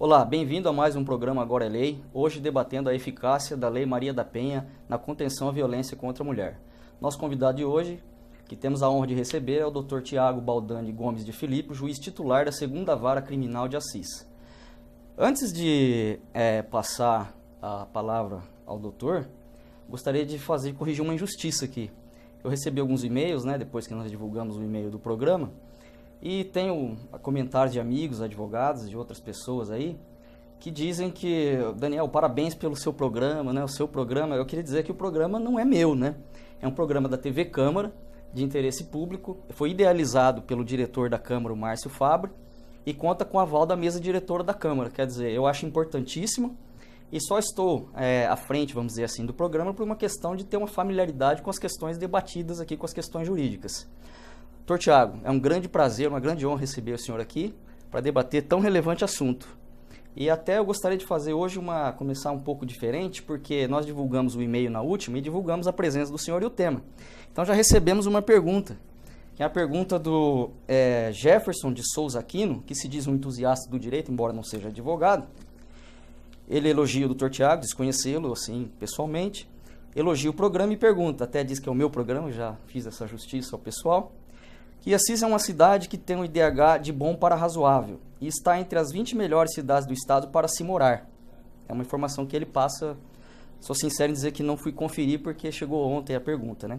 Olá, bem-vindo a mais um programa Agora é Lei, hoje debatendo a eficácia da Lei Maria da Penha na contenção à violência contra a mulher. Nosso convidado de hoje, que temos a honra de receber, é o Dr. Tiago Baldani Gomes de Filippo, juiz titular da 2ª Vara Criminal de Assis. Antes de passar a palavra ao doutor, gostaria de corrigir uma injustiça aqui. Eu recebi alguns e-mails, depois que nós divulgamos o e-mail do programa, e tenho comentários de amigos, advogados, de outras pessoas aí, que dizem que, Daniel, parabéns pelo seu programa, o seu programa. Eu queria dizer que o programa não é meu, É um programa da TV Câmara, de interesse público, foi idealizado pelo diretor da Câmara, o Márcio Fabre, e conta com o aval da mesa diretora da Câmara. Quer dizer, eu acho importantíssimo e só estou à frente, vamos dizer assim, do programa por uma questão de ter uma familiaridade com as questões debatidas aqui, com as questões jurídicas. Doutor Tiago, é um grande prazer, uma grande honra receber o senhor aqui para debater tão relevante assunto. E até eu gostaria de fazer hoje começar um pouco diferente, porque nós divulgamos o e-mail na última e divulgamos a presença do senhor e o tema. Então já recebemos uma pergunta, que é a pergunta do Jefferson de Souza Aquino, que se diz um entusiasta do direito, embora não seja advogado. Ele elogia o Dr. Tiago, desconhecê-lo assim pessoalmente, elogia o programa e pergunta, até diz que é o meu programa, já fiz essa justiça ao pessoal, que Assis é uma cidade que tem um IDH de bom para razoável e está entre as 20 melhores cidades do estado para se morar. É uma informação que ele passa, sou sincero em dizer que não fui conferir porque chegou ontem a pergunta,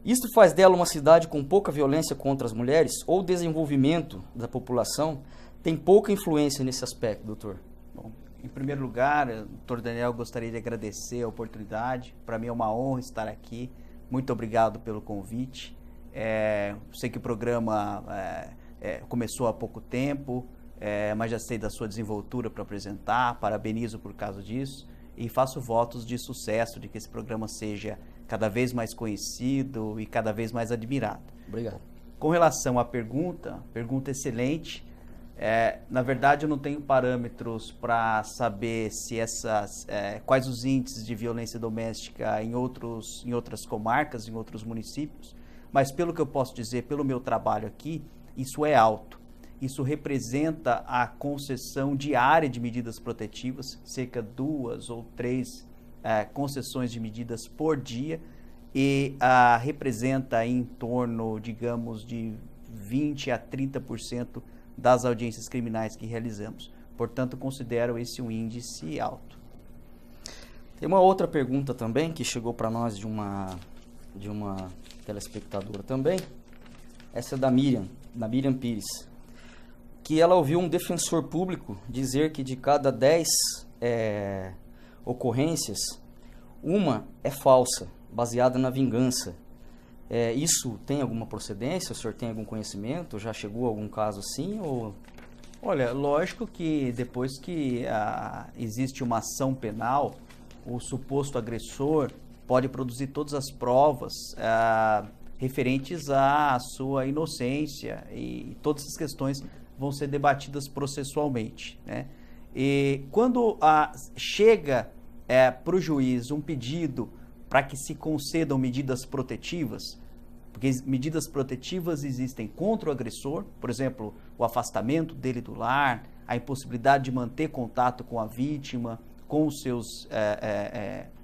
Isto faz dela uma cidade com pouca violência contra as mulheres ou o desenvolvimento da população tem pouca influência nesse aspecto, doutor? Bom, em primeiro lugar, doutor Daniel, gostaria de agradecer a oportunidade. Para mim é uma honra estar aqui. Muito obrigado pelo convite. Sei que o programa começou há pouco tempo, mas já sei da sua desenvoltura para apresentar. Parabenizo por causa disso e faço votos de sucesso, de que esse programa seja cada vez mais conhecido e cada vez mais admirado. Obrigado. Com relação à pergunta excelente. Na verdade, eu não tenho parâmetros para saber se quais os índices de violência doméstica em outras comarcas, em outros municípios, mas pelo que eu posso dizer, pelo meu trabalho aqui, isso é alto. Isso representa a concessão diária de medidas protetivas, cerca de 2 ou 3 concessões de medidas por dia, e representa em torno, digamos, de 20% a 30% das audiências criminais que realizamos. Portanto, considero esse um índice alto. Tem uma outra pergunta também que chegou para nós de uma telespectadora também. Essa é da Miriam Pires, que ela ouviu um defensor público dizer que de cada 10 ocorrências, uma é falsa, baseada na vingança. Isso tem alguma procedência? O senhor tem algum conhecimento? Já chegou a algum caso assim? Ou... Olha, lógico que depois que existe uma ação penal, o suposto agressor pode produzir todas as provas referentes à sua inocência, e todas essas questões vão ser debatidas processualmente, E quando chega para o juiz um pedido para que se concedam medidas protetivas, porque medidas protetivas existem contra o agressor, por exemplo, o afastamento dele do lar, a impossibilidade de manter contato com a vítima, com os seus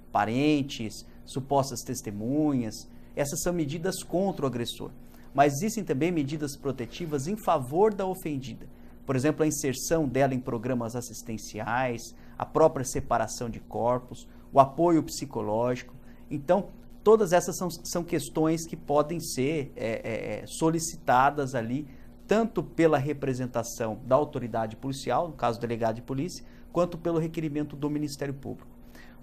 parentes, supostas testemunhas. Essas são medidas contra o agressor. Mas existem também medidas protetivas em favor da ofendida. Por exemplo, a inserção dela em programas assistenciais, a própria separação de corpos, o apoio psicológico. Então, todas essas são questões que podem ser solicitadas ali, tanto pela representação da autoridade policial, no caso, delegado de polícia, quanto pelo requerimento do Ministério Público.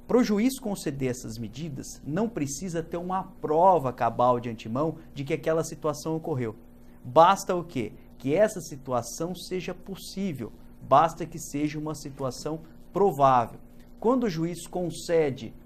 Para o juiz conceder essas medidas, não precisa ter uma prova cabal de antemão de que aquela situação ocorreu. Basta o quê? Que essa situação seja possível, basta que seja uma situação provável. Quando o juiz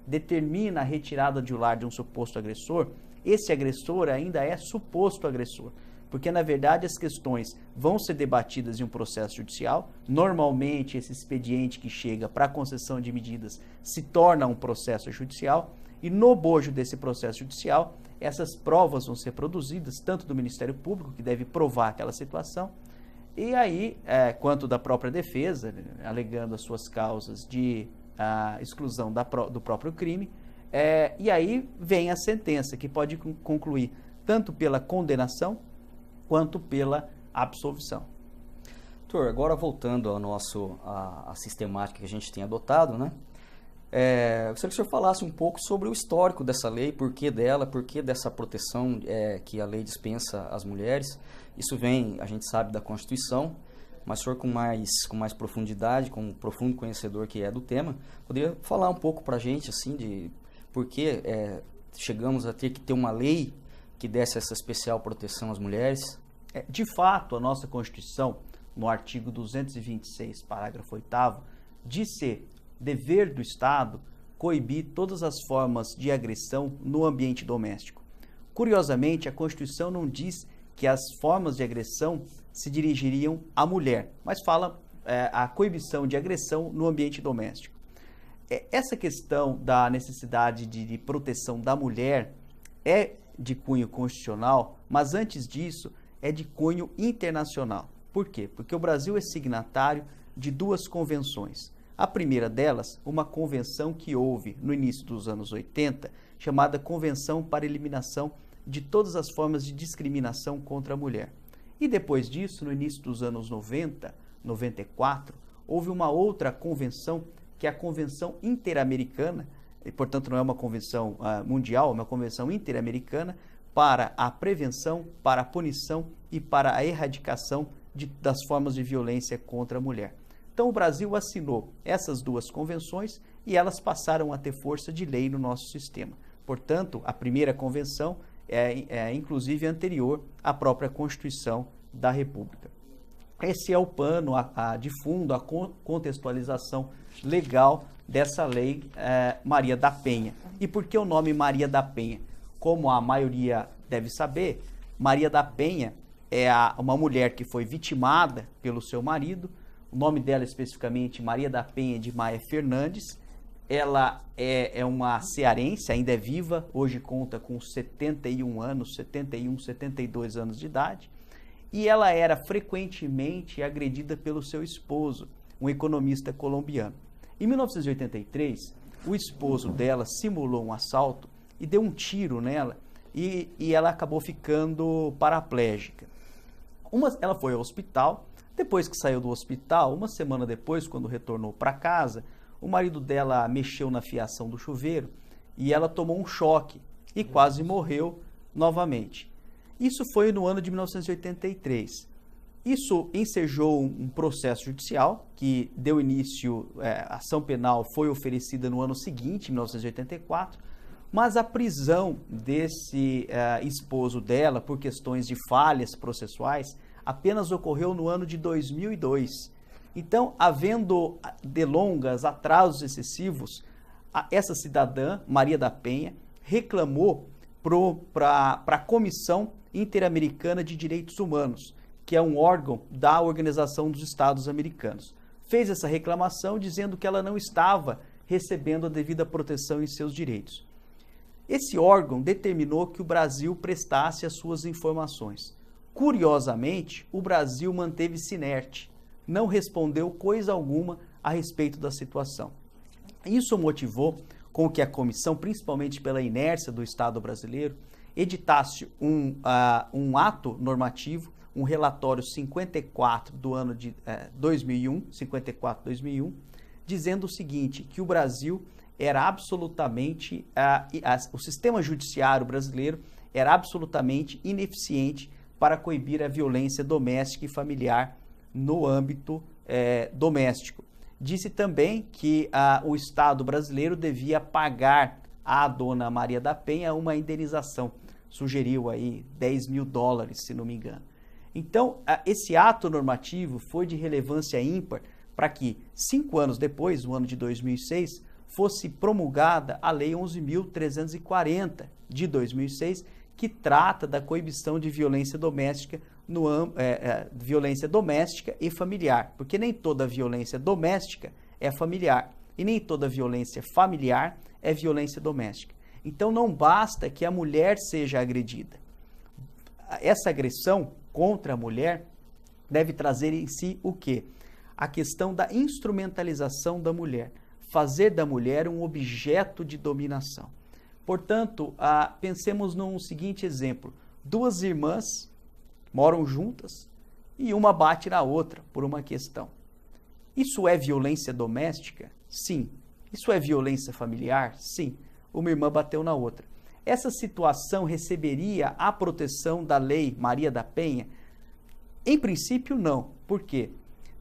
determina a retirada de lar de um suposto agressor, esse agressor ainda é suposto agressor, porque na verdade as questões vão ser debatidas em um processo judicial. Normalmente esse expediente que chega para a concessão de medidas se torna um processo judicial, e no bojo desse processo judicial essas provas vão ser produzidas, tanto do Ministério Público, que deve provar aquela situação, E aí, quanto da própria defesa, alegando as suas causas de exclusão do próprio crime, e aí vem a sentença, que pode concluir tanto pela condenação quanto pela absolvição. Doutor, agora voltando à sistemática que a gente tem adotado, né? Gostaria que o senhor falasse um pouco sobre o histórico dessa lei, por que dessa proteção que a lei dispensa às mulheres. Isso vem, a gente sabe, da Constituição, mas o senhor com mais profundidade, como um profundo conhecedor que é do tema, poderia falar um pouco para a gente, assim, de por que chegamos a ter que ter uma lei que desse essa especial proteção às mulheres? De fato, a nossa Constituição, no artigo 226, parágrafo 8º, diz ser dever do Estado coibir todas as formas de agressão no ambiente doméstico. Curiosamente, a Constituição não diz que as formas de agressão se dirigiriam à mulher, mas fala a coibição de agressão no ambiente doméstico. Essa questão da necessidade de proteção da mulher é de cunho constitucional, mas antes disso é de cunho internacional. Por quê? Porque o Brasil é signatário de duas convenções. A primeira delas, uma convenção que houve no início dos anos 80, chamada Convenção para Eliminação de todas as formas de discriminação contra a mulher. E depois disso, no início dos anos 90, 94, houve uma outra convenção, que é a Convenção Interamericana, e portanto não é uma convenção mundial, é uma convenção interamericana para a prevenção, para a punição e para a erradicação das formas de violência contra a mulher. Então, o Brasil assinou essas duas convenções e elas passaram a ter força de lei no nosso sistema. Portanto, a primeira convenção é inclusive anterior à própria Constituição da República. Esse é o pano de fundo, a contextualização legal dessa lei Maria da Penha. E por que o nome Maria da Penha? Como a maioria deve saber, Maria da Penha é uma mulher que foi vitimada pelo seu marido. O nome dela especificamente, Maria da Penha de Maia Fernandes. Ela é uma cearense, ainda é viva, hoje conta com 71 anos, 72 anos de idade. E ela era frequentemente agredida pelo seu esposo, um economista colombiano. Em 1983, o esposo dela simulou um assalto e deu um tiro nela e ela acabou ficando paraplégica. Ela foi ao hospital. Depois que saiu do hospital, uma semana depois, quando retornou para casa, o marido dela mexeu na fiação do chuveiro e ela tomou um choque e quase morreu novamente. Isso foi no ano de 1983. Isso ensejou um processo judicial que deu início, a ação penal foi oferecida no ano seguinte, 1984, mas a prisão desse esposo dela por questões de falhas processuais apenas ocorreu no ano de 2002. Então, havendo delongas, atrasos excessivos, essa cidadã, Maria da Penha, reclamou para a Comissão Interamericana de Direitos Humanos, que é um órgão da Organização dos Estados Americanos. Fez essa reclamação dizendo que ela não estava recebendo a devida proteção em seus direitos. Esse órgão determinou que o Brasil prestasse as suas informações. Curiosamente, o Brasil manteve-se inerte, não respondeu coisa alguma a respeito da situação. Isso motivou com que a comissão, principalmente pela inércia do Estado brasileiro, editasse um ato normativo, um relatório 54 do ano de 54-2001, dizendo o seguinte, que o Brasil era absolutamente, o sistema judiciário brasileiro era absolutamente ineficiente para coibir a violência doméstica e familiar no âmbito doméstico. Disse também que o Estado brasileiro devia pagar à dona Maria da Penha uma indenização. Sugeriu aí $10 mil, se não me engano. Então, esse ato normativo foi de relevância ímpar para que, 5 anos depois, no ano de 2006, fosse promulgada a Lei 11.340 de 2006, que trata da coibição de violência doméstica, violência doméstica e familiar, porque nem toda violência doméstica é familiar e nem toda violência familiar é violência doméstica. Então não basta que a mulher seja agredida. Essa agressão contra a mulher deve trazer em si o quê? A questão da instrumentalização da mulher, fazer da mulher um objeto de dominação. Portanto, pensemos num seguinte exemplo: duas irmãs moram juntas e uma bate na outra por uma questão. Isso é violência doméstica? Sim. Isso é violência familiar? Sim. Uma irmã bateu na outra. Essa situação receberia a proteção da Lei Maria da Penha? Em princípio, não. Por quê?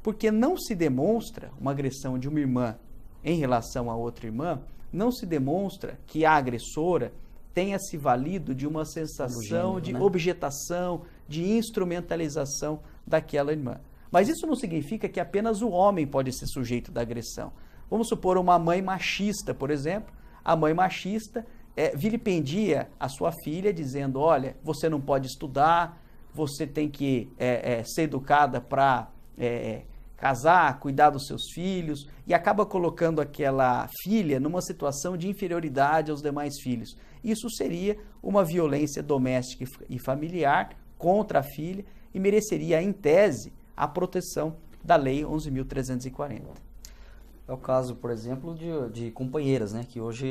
Porque não se demonstra uma agressão de uma irmã em relação a outra irmã, não se demonstra que a agressora tenha se valido de uma sensação de objetação, de instrumentalização daquela irmã. Mas isso não significa que apenas o homem pode ser sujeito da agressão. Vamos supor uma mãe machista, por exemplo. A mãe machista vilipendia a sua filha dizendo: olha, você não pode estudar, você tem que ser educada para casar, cuidar dos seus filhos, e acaba colocando aquela filha numa situação de inferioridade aos demais filhos. Isso seria uma violência doméstica e familiar contra a filha e mereceria, em tese, a proteção da Lei 11.340. É o caso, por exemplo, de companheiras, né? Que hoje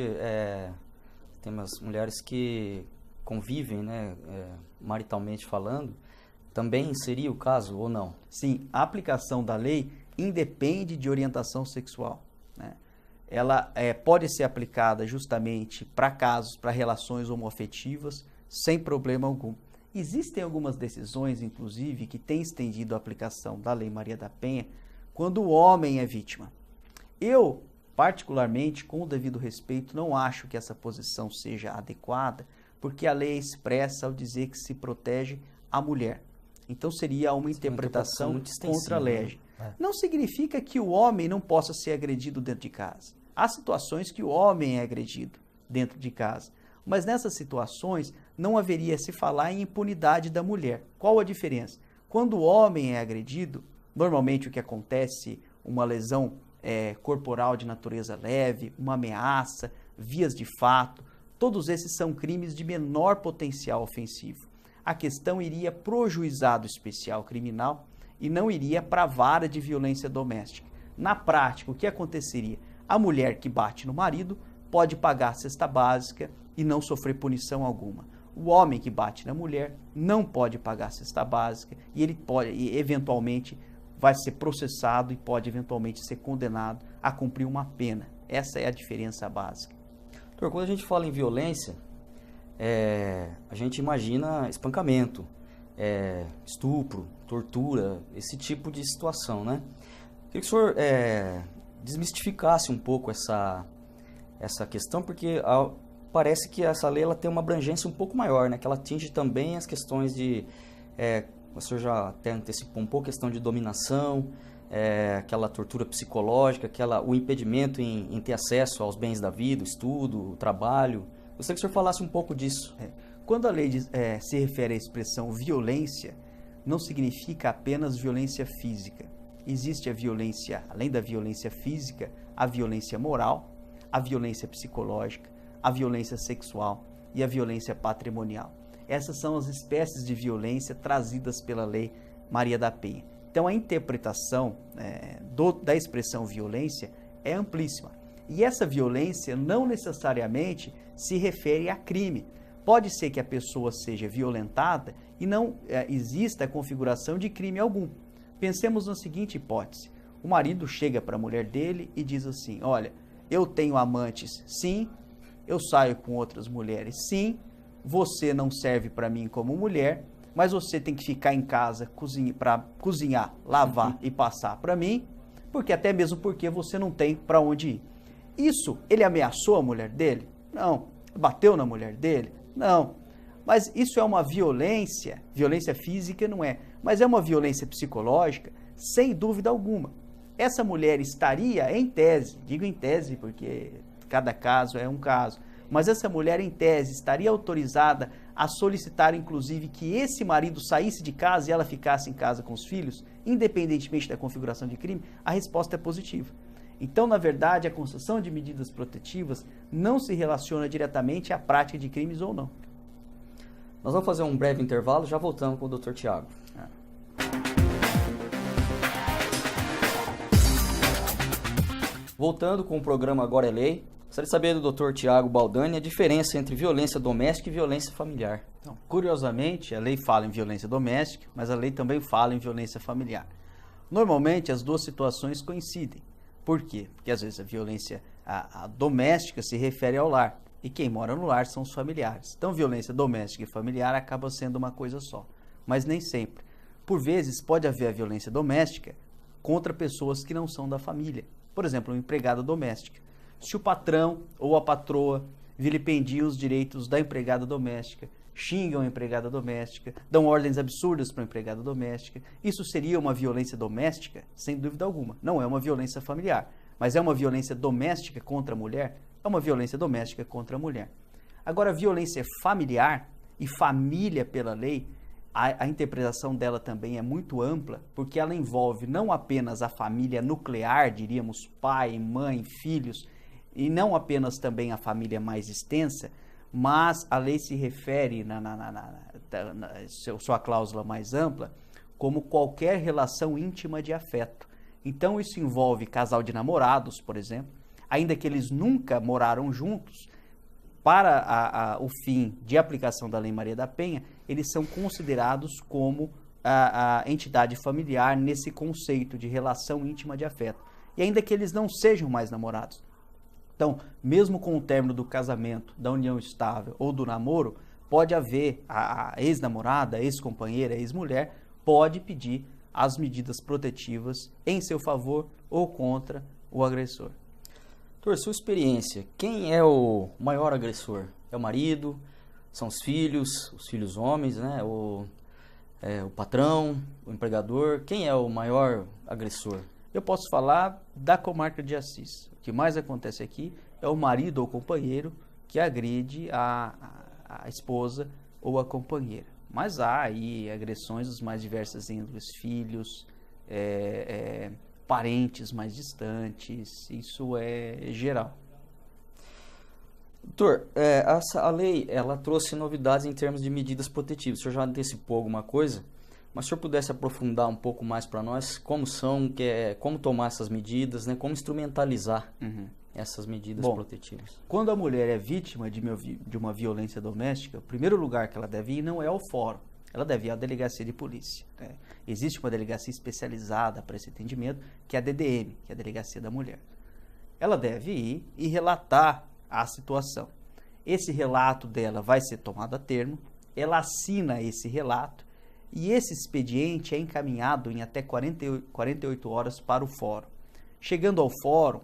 tem umas mulheres que convivem, né, maritalmente falando. Também seria o caso ou não? Sim, a aplicação da lei independe de orientação sexual, né? Ela pode ser aplicada justamente para casos, para relações homoafetivas, sem problema algum. Existem algumas decisões, inclusive, que têm estendido a aplicação da Lei Maria da Penha quando o homem é vítima. Eu, particularmente, com o devido respeito, não acho que essa posição seja adequada, porque a lei é expressa ao dizer que se protege a mulher. Então seria uma interpretação muito contra a lei. Né? Não significa que o homem não possa ser agredido dentro de casa. Há situações que o homem é agredido dentro de casa. Mas nessas situações não haveria se falar em impunidade da mulher. Qual a diferença? Quando o homem é agredido, normalmente o que acontece, uma lesão corporal de natureza leve, uma ameaça, vias de fato, todos esses são crimes de menor potencial ofensivo. A questão iria para o juizado especial criminal e não iria para a vara de violência doméstica. Na prática, o que aconteceria? A mulher que bate no marido pode pagar a cesta básica e não sofrer punição alguma. O homem que bate na mulher não pode pagar a cesta básica e ele pode, eventualmente, vai ser processado e pode eventualmente ser condenado a cumprir uma pena. Essa é a diferença básica. Doutor, quando a gente fala em violência, a gente imagina espancamento, estupro, tortura, esse tipo de situação, né? Queria que o senhor desmistificasse um pouco essa questão, porque parece que essa lei ela tem uma abrangência um pouco maior, né? Que ela atinge também as questões de... o senhor já até antecipou um pouco a questão de dominação, aquela tortura psicológica, o impedimento em ter acesso aos bens da vida, o estudo, o trabalho. Gostaria que o senhor falasse um pouco disso. Quando a lei se refere à expressão violência, não significa apenas violência física. Existe a violência, além da violência física, a violência moral, a violência psicológica, a violência sexual e a violência patrimonial. Essas são as espécies de violência trazidas pela Lei Maria da Penha. Então, a interpretação da expressão violência é amplíssima. E essa violência não necessariamente se refere a crime. Pode ser que a pessoa seja violentada e não exista a configuração de crime algum. Pensemos na seguinte hipótese. O marido chega para a mulher dele e diz assim: olha, eu tenho amantes, sim, eu saio com outras mulheres, sim, você não serve para mim como mulher, mas você tem que ficar em casa para cozinhar, lavar e passar para mim, porque até mesmo porque você não tem para onde ir. Isso, ele ameaçou a mulher dele? Não. Bateu na mulher dele? Não. Mas isso é uma violência física não é, mas é uma violência psicológica, sem dúvida alguma. Essa mulher estaria, em tese, digo em tese porque cada caso é um caso, mas essa mulher, em tese, estaria autorizada a solicitar, inclusive, que esse marido saísse de casa e ela ficasse em casa com os filhos, independentemente da configuração de crime? A resposta é positiva. Então, na verdade, a concessão de medidas protetivas não se relaciona diretamente à prática de crimes ou não. Nós vamos fazer um breve intervalo, já voltamos com o Dr. Tiago. Voltando com o programa Agora é Lei, gostaria de saber do Dr. Tiago Baldani a diferença entre violência doméstica e violência familiar. Então, curiosamente, a lei fala em violência doméstica, mas a lei também fala em violência familiar. Normalmente, as duas situações coincidem. Por quê? Porque às vezes a violência a doméstica se refere ao lar, e quem mora no lar são os familiares. Então, violência doméstica e familiar acaba sendo uma coisa só, mas nem sempre. Por vezes, pode haver a violência doméstica contra pessoas que não são da família. Por exemplo, uma empregada doméstica. Se o patrão ou a patroa vilipendiam os direitos da empregada doméstica, xingam a empregada doméstica, dão ordens absurdas para a empregada doméstica, isso seria uma violência doméstica? Sem dúvida alguma. Não é uma violência familiar, mas é uma violência doméstica contra a mulher? É uma violência doméstica contra a mulher. Agora, a violência familiar e família pela lei, a interpretação dela também é muito ampla, porque ela envolve não apenas a família nuclear, diríamos pai, mãe, filhos, e não apenas também a família mais extensa, mas a lei se refere, sua cláusula mais ampla, como qualquer relação íntima de afeto. Então isso envolve casal de namorados, por exemplo, ainda que eles nunca moraram juntos, para o fim de aplicação da Lei Maria da Penha, eles são considerados como a entidade familiar nesse conceito de relação íntima de afeto. E ainda que eles não sejam mais namorados. Então, mesmo com o término do casamento, da união estável ou do namoro, pode haver a ex-namorada, a ex-companheira, a ex-mulher, pode pedir as medidas protetivas em seu favor ou contra o agressor. Doutor, sua experiência, quem é o maior agressor? É o marido? São os filhos homens, né? O patrão, o empregador? Quem é o maior agressor? Eu posso falar da comarca de Assis. O que mais acontece aqui é o marido ou companheiro que agride a esposa ou a companheira. Mas há aí agressões das mais diversas índoles, filhos, parentes mais distantes, isso é geral. Doutor, a lei ela trouxe novidades em termos de medidas protetivas. O senhor já antecipou alguma coisa? Mas se o senhor pudesse aprofundar um pouco mais para nós, como como tomar essas medidas, né? Como instrumentalizar essas medidas protetivas? Quando a mulher é vítima de uma violência doméstica, o primeiro lugar que ela deve ir não é ao fórum, ela deve ir à delegacia de polícia. Né? Existe uma delegacia especializada para esse atendimento, que é a DDM, que é a Delegacia da Mulher. Ela deve ir e relatar a situação. Esse relato dela vai ser tomado a termo, ela assina esse relato, e esse expediente é encaminhado em até 48 horas para o fórum. Chegando ao fórum,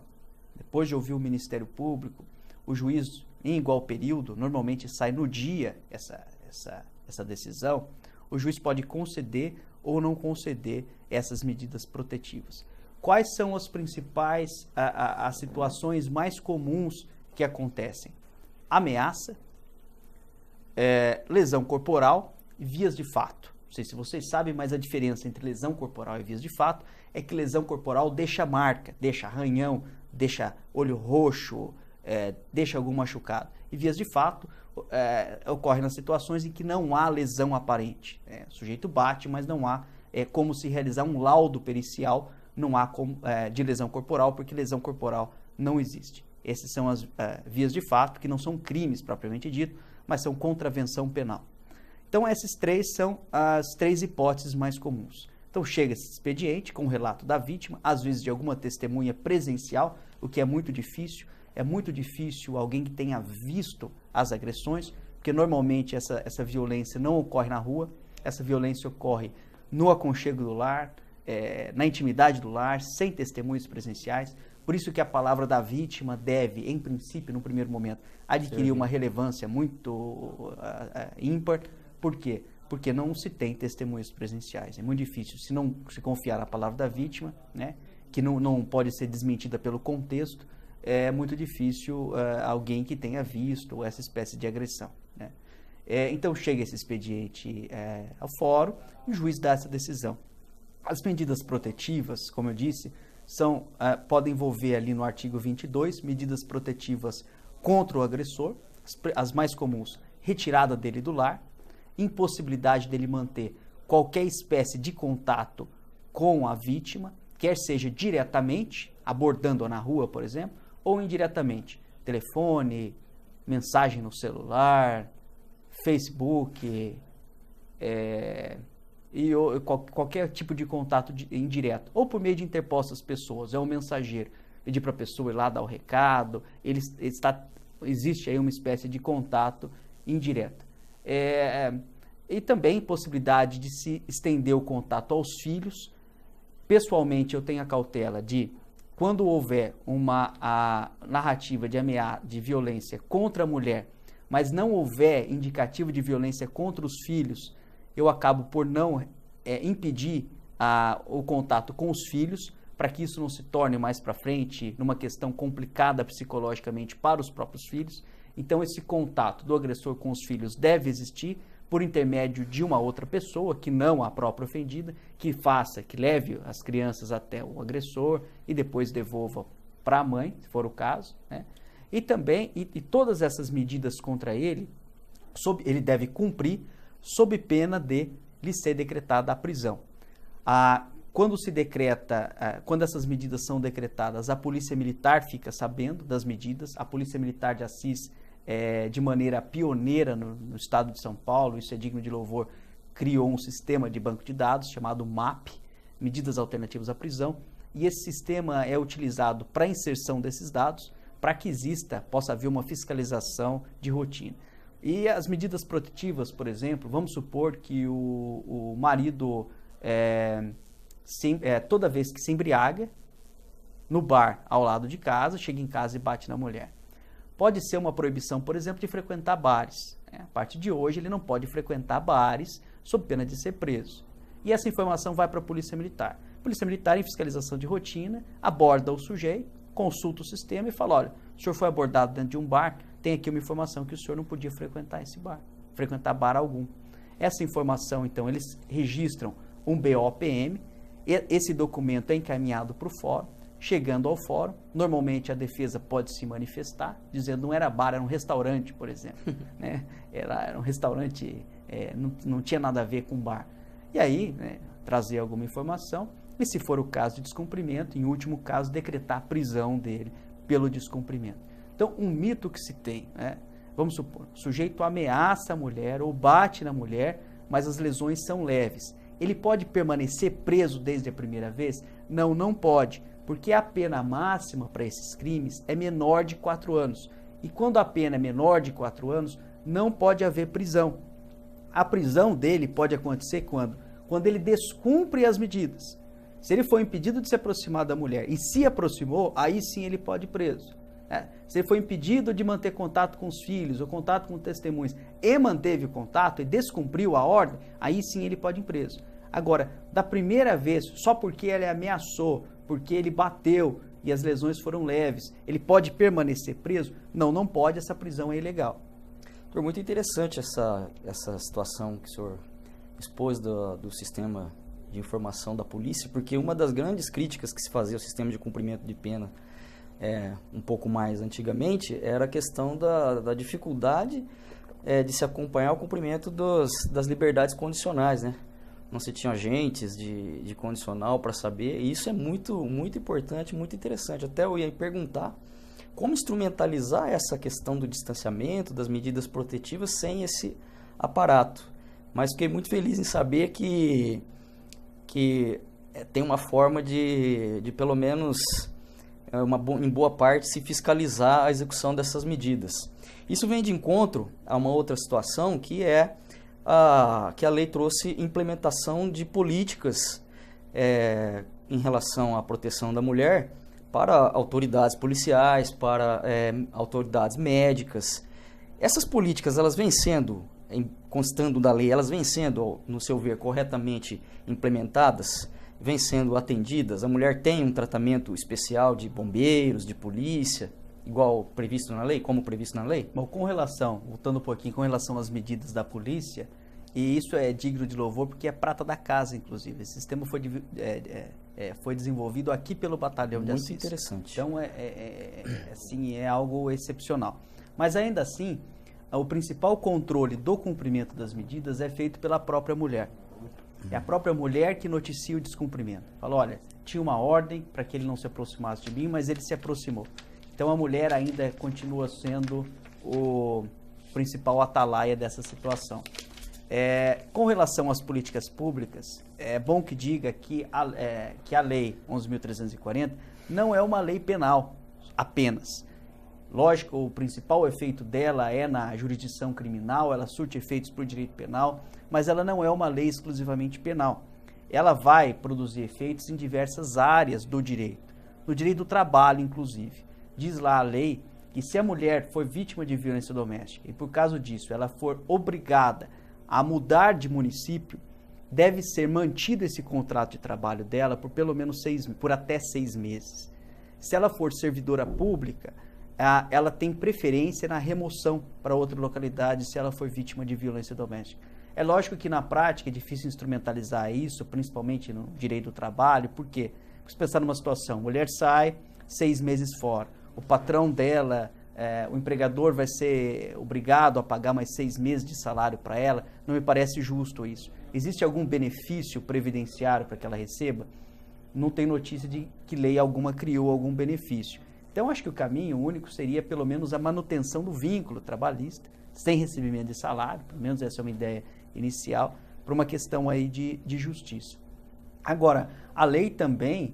depois de ouvir o Ministério Público, o juiz, em igual período, normalmente sai no dia essa decisão, o juiz pode conceder ou não conceder essas medidas protetivas. Quais são as principais as situações mais comuns que acontecem? Ameaça, lesão corporal e vias de fato. Não sei se vocês sabem, mas a diferença entre lesão corporal e vias de fato é que lesão corporal deixa marca, deixa arranhão, deixa olho roxo, deixa algum machucado. E vias de fato ocorre nas situações em que não há lesão aparente. O sujeito bate, mas não há como se realizar um laudo pericial, não há de lesão corporal, porque lesão corporal não existe. Essas são as vias de fato, que não são crimes propriamente dito, mas são contravenção penal. Então, essas três são as três hipóteses mais comuns. Então, chega esse expediente com o relato da vítima, às vezes de alguma testemunha presencial, o que é muito difícil. É muito difícil alguém que tenha visto as agressões, porque normalmente essa violência não ocorre na rua, essa violência ocorre no aconchego do lar, na intimidade do lar, sem testemunhas presenciais. Por isso que a palavra da vítima deve, em princípio, no primeiro momento, adquirir uma relevância muito ímpar. Por quê? Porque não se tem testemunhas presenciais. É muito difícil, se não se confiar na palavra da vítima, né, que não pode ser desmentida pelo contexto, é muito difícil alguém que tenha visto essa espécie de agressão. Né? Então chega esse expediente ao fórum e o juiz dá essa decisão. As medidas protetivas, como eu disse, podem envolver ali no artigo 22, medidas protetivas contra o agressor, as mais comuns, retirada dele do lar, impossibilidade dele manter qualquer espécie de contato com a vítima, quer seja diretamente, abordando-a na rua, por exemplo, ou indiretamente, telefone, mensagem no celular, Facebook, qualquer tipo de contato indireto, ou por meio de interpostas pessoas, é um mensageiro, pedir para a pessoa ir lá dar o recado, existe aí uma espécie de contato indireto. E também possibilidade de se estender o contato aos filhos. Pessoalmente, eu tenho a cautela de, quando houver uma narrativa de violência contra a mulher, mas não houver indicativo de violência contra os filhos, eu acabo por não impedir o contato com os filhos, para que isso não se torne mais para frente numa questão complicada psicologicamente para os próprios filhos. Então, esse contato do agressor com os filhos deve existir por intermédio de uma outra pessoa, que não a própria ofendida, que leve as crianças até o agressor e depois devolva para a mãe, se for o caso, né? E também, todas essas medidas contra ele, ele deve cumprir sob pena de lhe ser decretada a prisão. Quando essas medidas são decretadas, a Polícia Militar fica sabendo das medidas. A Polícia Militar de Assis, de maneira pioneira no estado de São Paulo, isso é digno de louvor, criou um sistema de banco de dados chamado MAP, Medidas Alternativas à Prisão, e esse sistema é utilizado para a inserção desses dados, para que possa haver uma fiscalização de rotina. E as medidas protetivas, por exemplo, vamos supor que o marido, toda vez que se embriaga, no bar ao lado de casa, chega em casa e bate na mulher. Pode ser uma proibição, por exemplo, de frequentar bares. A partir de hoje, ele não pode frequentar bares sob pena de ser preso. E essa informação vai para a Polícia Militar. A Polícia Militar, em fiscalização de rotina, aborda o sujeito, consulta o sistema e fala: olha, o senhor foi abordado dentro de um bar, tem aqui uma informação que o senhor não podia frequentar esse bar, frequentar bar algum. Essa informação, então, eles registram um BOPM, esse documento é encaminhado para o fórum. Chegando ao fórum, normalmente a defesa pode se manifestar, dizendo não era bar, era um restaurante, por exemplo. Né? Era um restaurante, não tinha nada a ver com bar. E aí, né, trazer alguma informação, e se for o caso de descumprimento, em último caso, decretar a prisão dele pelo descumprimento. Então, um mito que se tem, né? Vamos supor, o sujeito ameaça a mulher ou bate na mulher, mas as lesões são leves. Ele pode permanecer preso desde a primeira vez? Não, não pode, porque a pena máxima para esses crimes é menor de 4 anos. E quando a pena é menor de 4 anos, não pode haver prisão. A prisão dele pode acontecer quando ele descumpre as medidas. Se ele for impedido de se aproximar da mulher e se aproximou, aí sim ele pode ir preso. Se ele foi impedido de manter contato com os filhos ou contato com testemunhas e manteve o contato e descumpriu a ordem, aí sim ele pode ir preso. Agora, da primeira vez, só porque ele ameaçou, porque ele bateu e as lesões foram leves, ele pode permanecer preso? Não, não pode, essa prisão é ilegal. Foi muito interessante essa situação que o senhor expôs do sistema de informação da polícia, porque uma das grandes críticas que se fazia ao sistema de cumprimento de pena um pouco mais antigamente era a questão da dificuldade de se acompanhar o cumprimento das liberdades condicionais, né? Não se tinha agentes de condicional para saber, e isso é muito, muito importante, muito interessante. Até eu ia perguntar como instrumentalizar essa questão do distanciamento, das medidas protetivas sem esse aparato. Mas fiquei muito feliz em saber que tem uma forma de pelo menos, em boa parte, se fiscalizar a execução dessas medidas. Isso vem de encontro a uma outra situação que que a lei trouxe implementação de políticas em relação à proteção da mulher para autoridades policiais, para autoridades médicas. Essas políticas, elas vêm sendo, constando da lei, elas vêm sendo, no seu ver, corretamente implementadas, vêm sendo atendidas? A mulher tem um tratamento especial de bombeiros, de polícia, igual previsto na lei, como previsto na lei? Bom, voltando um pouquinho, com relação às medidas da polícia, e isso é digno de louvor porque é prata da casa, inclusive. Esse sistema foi desenvolvido aqui pelo Batalhão de Assis. Muito interessante. Então, assim, é algo excepcional. Mas ainda assim, o principal controle do cumprimento das medidas é feito pela própria mulher. É a própria mulher que noticia o descumprimento. Fala, olha, tinha uma ordem para que ele não se aproximasse de mim, mas ele se aproximou. Então a mulher ainda continua sendo o principal atalaia dessa situação. Com relação às políticas públicas, é bom que diga que a Lei 11.340 não é uma lei penal apenas. Lógico, o principal efeito dela é na jurisdição criminal, ela surte efeitos para o direito penal, mas ela não é uma lei exclusivamente penal. Ela vai produzir efeitos em diversas áreas do direito, no direito do trabalho, inclusive. Diz lá a lei que se a mulher for vítima de violência doméstica e por causa disso ela for obrigada a mudar de município, deve ser mantido esse contrato de trabalho dela por pelo menos por até 6 meses. Se ela for servidora pública, ela tem preferência na remoção para outra localidade se ela for vítima de violência doméstica. É lógico que na prática é difícil instrumentalizar isso, principalmente no direito do trabalho, por quê? Porque se pensar numa situação, a mulher sai 6 meses fora, o patrão dela, o empregador vai ser obrigado a pagar mais 6 meses de salário para ela, não me parece justo isso. Existe algum benefício previdenciário para que ela receba? Não tem notícia de que lei alguma criou algum benefício. Então, acho que o caminho único seria, pelo menos, a manutenção do vínculo trabalhista, sem recebimento de salário, pelo menos essa é uma ideia inicial, para uma questão aí de justiça. Agora, a lei também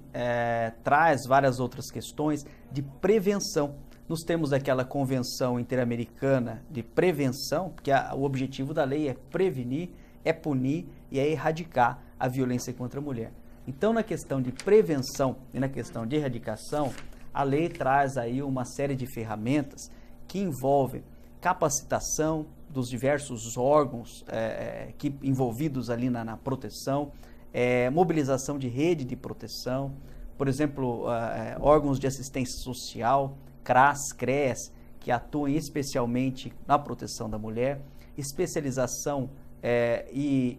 traz várias outras questões de prevenção. Nós temos aquela Convenção Interamericana de Prevenção, porque o objetivo da lei é prevenir, é punir e é erradicar a violência contra a mulher. Então, na questão de prevenção e na questão de erradicação, a lei traz aí uma série de ferramentas que envolvem capacitação dos diversos órgãos envolvidos ali na proteção, mobilização de rede de proteção, por exemplo, órgãos de assistência social, CRAS, CRES, que atuam especialmente na proteção da mulher, especialização e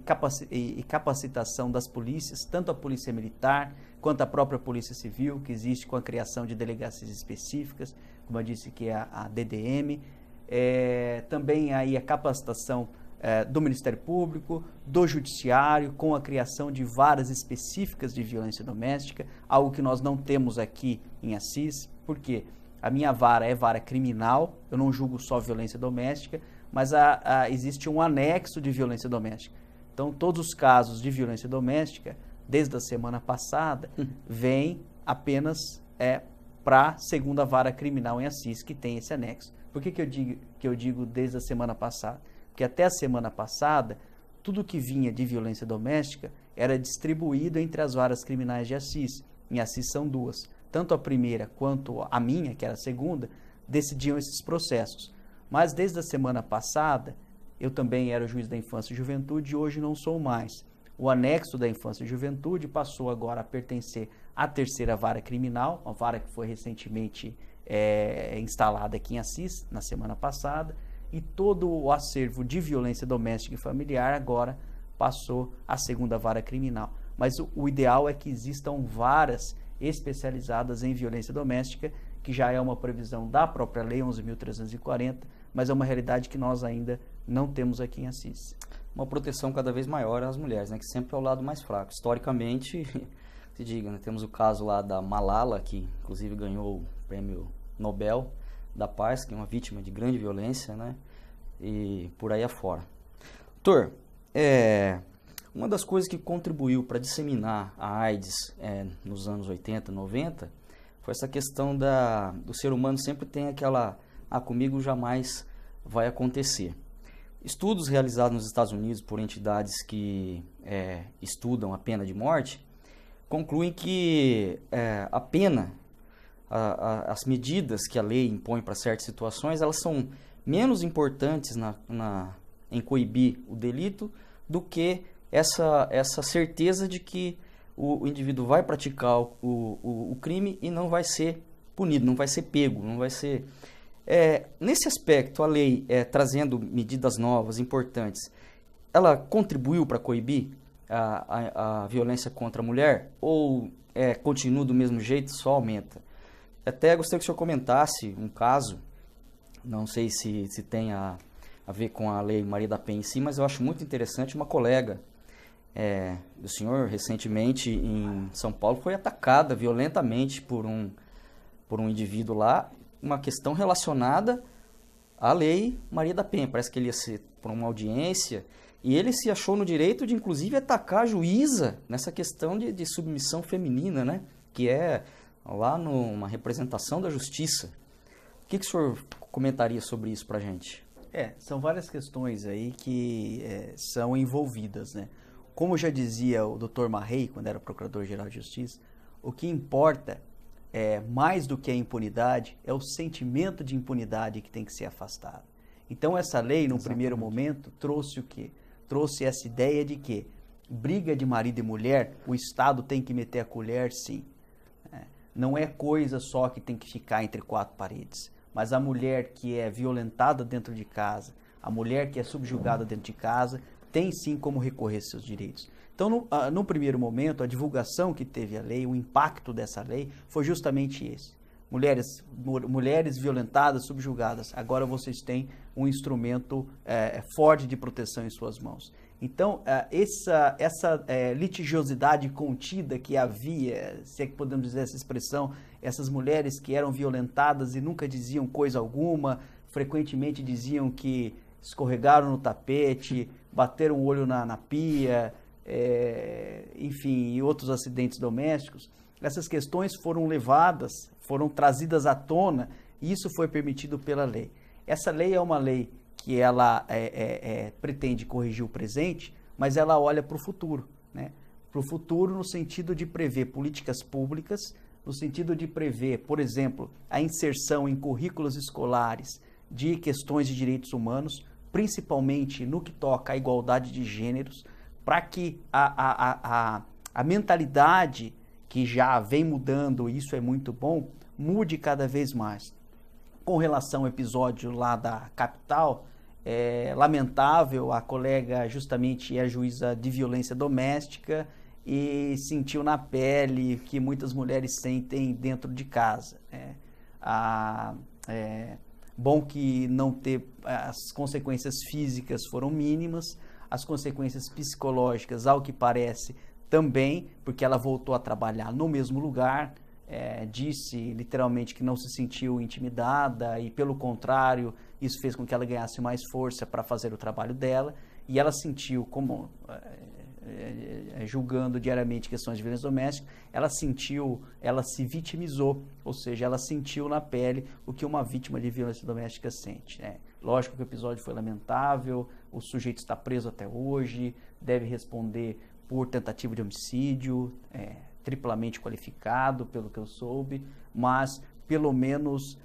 capacitação das polícias, tanto a polícia militar quanto a própria polícia civil, que existe com a criação de delegacias específicas, como eu disse que é a DDM, também aí a capacitação do Ministério Público, do Judiciário, com a criação de varas específicas de violência doméstica, algo que nós não temos aqui em Assis, porque a minha vara é vara criminal, eu não julgo só violência doméstica, mas existe um anexo de violência doméstica. Então, todos os casos de violência doméstica, desde a semana passada, vêm apenas para a segunda vara criminal em Assis, que tem esse anexo. Por que eu digo desde a semana passada? Porque até a semana passada, tudo que vinha de violência doméstica era distribuído entre as varas criminais de Assis. Em Assis são 2. Tanto a primeira quanto a minha, que era a segunda, decidiam esses processos. Mas desde a semana passada, eu também era o juiz da infância e juventude e hoje não sou mais. O anexo da infância e juventude passou agora a pertencer à terceira vara criminal, uma vara que foi recentemente instalada aqui em Assis, na semana passada, e todo o acervo de violência doméstica e familiar agora passou à segunda vara criminal. Mas o ideal é que existam varas especializadas em violência doméstica, que já é uma previsão da própria Lei 11.340, mas é uma realidade que nós ainda não temos aqui em Assis. Uma proteção cada vez maior às mulheres, né, que sempre é o lado mais fraco. Historicamente, se diga, né, temos o caso lá da Malala, que inclusive ganhou o Prêmio Nobel da Paz, que é uma vítima de grande violência, né, e por aí afora. Doutor, uma das coisas que contribuiu para disseminar a AIDS nos anos 80, 90, foi essa questão do ser humano sempre tem aquela, comigo jamais vai acontecer. Estudos realizados nos Estados Unidos por entidades que estudam a pena de morte, concluem que a pena, as medidas que a lei impõe para certas situações, elas são menos importantes em coibir o delito do que essa certeza de que o indivíduo vai praticar o crime e não vai ser punido, não vai ser pego, não vai ser... nesse aspecto, a lei, trazendo medidas novas, importantes, ela contribuiu para coibir a violência contra a mulher ou continua do mesmo jeito, só aumenta? Até gostaria que o senhor comentasse um caso, não sei se tem a ver com a Lei Maria da Penha em si, mas eu acho muito interessante. Uma colega O senhor, recentemente, em São Paulo, foi atacada violentamente por um indivíduo lá, uma questão relacionada à Lei Maria da Penha. Parece que ele ia ser por uma audiência, e ele se achou no direito de, inclusive, atacar a juíza nessa questão de submissão feminina, né? Que é lá numa representação da justiça. O que o senhor comentaria sobre isso pra gente? São várias questões aí que são envolvidas, né? Como já dizia o Dr. Marrei, quando era Procurador-Geral de Justiça, o que importa, mais do que a impunidade, é o sentimento de impunidade que tem que ser afastado. Então, essa lei, num primeiro momento, trouxe o quê? Trouxe essa ideia de que briga de marido e mulher, o Estado tem que meter a colher, sim. Não é coisa só que tem que ficar entre quatro paredes. Mas a mulher que é violentada dentro de casa, a mulher que é subjugada dentro de casa, tem sim como recorrer seus direitos. Então, no primeiro momento, a divulgação que teve a lei, o impacto dessa lei, foi justamente esse. Mulheres violentadas, subjugadas, agora vocês têm um instrumento forte de proteção em suas mãos. Então, essa litigiosidade contida que havia, se é que podemos dizer essa expressão, essas mulheres que eram violentadas e nunca diziam coisa alguma, frequentemente diziam que escorregaram no tapete, bateram o olho na pia, enfim, e outros acidentes domésticos. Essas questões foram trazidas à tona, e isso foi permitido pela lei. Essa lei é uma lei que ela pretende corrigir o presente, mas ela olha para o futuro, né? Para o futuro no sentido de prever políticas públicas, no sentido de prever, por exemplo, a inserção em currículos escolares de questões de direitos humanos, principalmente no que toca à igualdade de gêneros, para que a mentalidade que já vem mudando, isso é muito bom, mude cada vez mais. Com relação ao episódio lá da capital, é lamentável, a colega justamente é juíza de violência doméstica e sentiu na pele que muitas mulheres sentem dentro de casa. Bom que as consequências físicas foram mínimas, as consequências psicológicas, ao que parece, também, porque ela voltou a trabalhar no mesmo lugar, disse literalmente que não se sentiu intimidada e, pelo contrário, isso fez com que ela ganhasse mais força para fazer o trabalho dela, e ela sentiu, como julgando diariamente questões de violência doméstica, ela se vitimizou, ou seja, ela sentiu na pele o que uma vítima de violência doméstica sente. Lógico que o episódio foi lamentável, o sujeito está preso até hoje, deve responder por tentativa de homicídio, triplamente qualificado, pelo que eu soube, mas pelo menos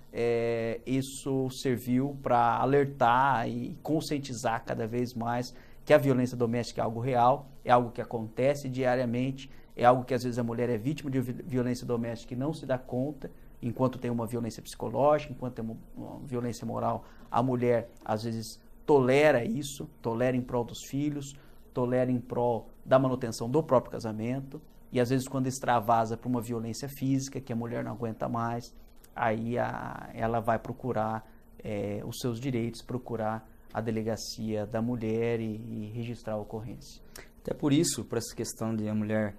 isso serviu para alertar e conscientizar cada vez mais que a violência doméstica é algo real, é algo que acontece diariamente, é algo que às vezes a mulher é vítima de violência doméstica e não se dá conta, enquanto tem uma violência psicológica, enquanto tem uma violência moral, a mulher às vezes tolera isso, tolera em prol dos filhos, tolera em prol da manutenção do próprio casamento, e às vezes quando extravasa para uma violência física, que a mulher não aguenta mais, aí ela vai procurar os seus direitos, procurar a delegacia da mulher e registrar a ocorrência. Até por isso, por essa questão de a mulher,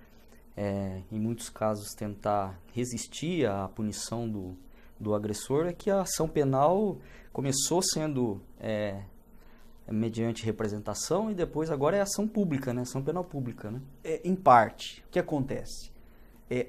em muitos casos, tentar resistir à punição do agressor, é que a ação penal começou sendo mediante representação e depois agora é ação pública, né? Ação penal pública, né? Em parte, o que acontece?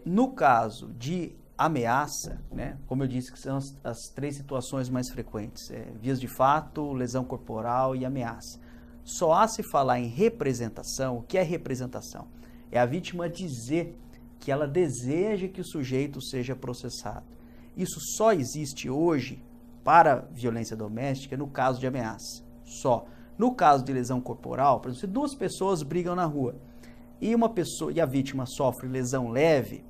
No caso de ameaça, né? Como eu disse, que são as três situações mais frequentes, vias de fato, lesão corporal e ameaça. Só há se falar em representação. O que é representação? É a vítima dizer que ela deseja que o sujeito seja processado. Isso só existe hoje para violência doméstica no caso de ameaça. Só. No caso de lesão corporal, por exemplo, se duas pessoas brigam na rua e a vítima sofre lesão leve,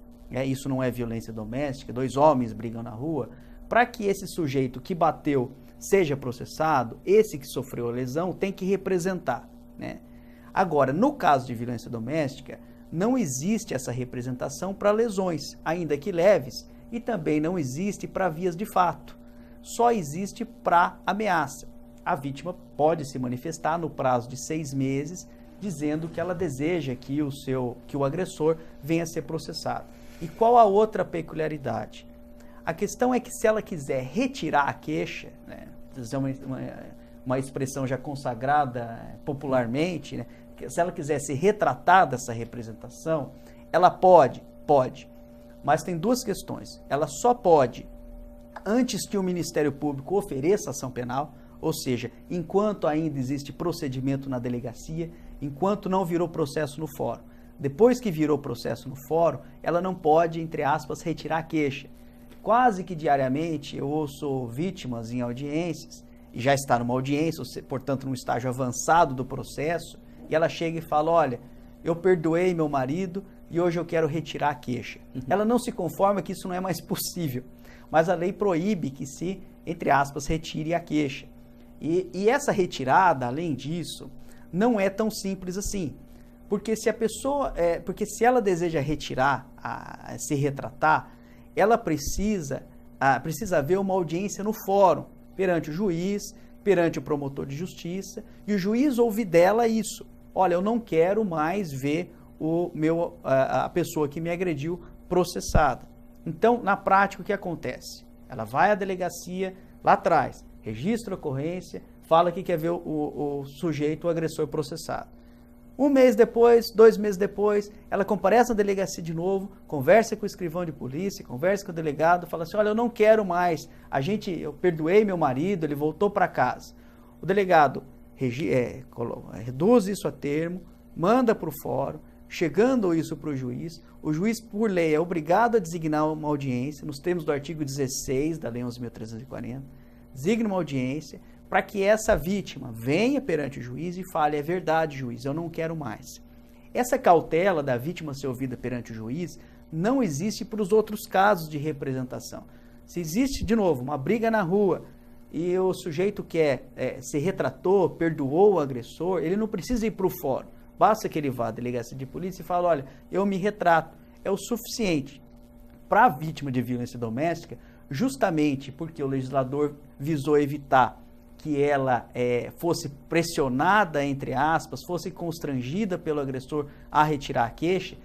isso não é violência doméstica, dois homens brigam na rua, para que esse sujeito que bateu seja processado, esse que sofreu a lesão tem que representar, né? Agora, no caso de violência doméstica, não existe essa representação para lesões, ainda que leves, e também não existe para vias de fato. Só existe para ameaça. A vítima pode se manifestar no prazo de 6 meses dizendo que ela deseja que o agressor venha a ser processado. E qual a outra peculiaridade? A questão é que se ela quiser retirar a queixa, né, uma expressão já consagrada popularmente, né, se ela quiser se retratar dessa representação, ela pode, mas tem duas questões. Ela só pode antes que o Ministério Público ofereça ação penal, ou seja, enquanto ainda existe procedimento na delegacia, enquanto não virou processo no fórum. Depois que virou processo no fórum, ela não pode, entre aspas, retirar a queixa. Quase que diariamente eu ouço vítimas em audiências, e já está numa audiência, portanto num estágio avançado do processo, e ela chega e fala, olha, eu perdoei meu marido e hoje eu quero retirar a queixa. Ela não se conforma que isso não é mais possível, mas a lei proíbe que se, entre aspas, retire a queixa. E essa retirada, além disso, não é tão simples assim, porque se ela deseja retirar, se retratar, ela precisa haver uma audiência no fórum, perante o juiz, perante o promotor de justiça, e o juiz ouvir dela isso. Olha, eu não quero mais ver a pessoa que me agrediu processada. Então, na prática, o que acontece? Ela vai à delegacia, lá atrás, registra a ocorrência, fala que quer ver o sujeito, o agressor processado. 1 mês depois, 2 meses depois, ela comparece na delegacia de novo, conversa com o escrivão de polícia, conversa com o delegado, fala assim, olha, eu não quero mais, eu perdoei meu marido, ele voltou para casa. O delegado reduz isso a termo, manda para o fórum, chegando isso para o juiz, por lei, é obrigado a designar uma audiência, nos termos do artigo 16 da Lei 11.340, designa uma audiência para que essa vítima venha perante o juiz e fale, é verdade, juiz, eu não quero mais. Essa cautela da vítima ser ouvida perante o juiz não existe para os outros casos de representação. Se existe, de novo, uma briga na rua e o sujeito se retratou, perdoou o agressor, ele não precisa ir para o fórum. Basta que ele vá à delegacia de polícia e fale, olha, eu me retrato. É o suficiente. Para a vítima de violência doméstica, justamente porque o legislador visou evitar que ela fosse pressionada, entre aspas, fosse constrangida pelo agressor a retirar a queixa,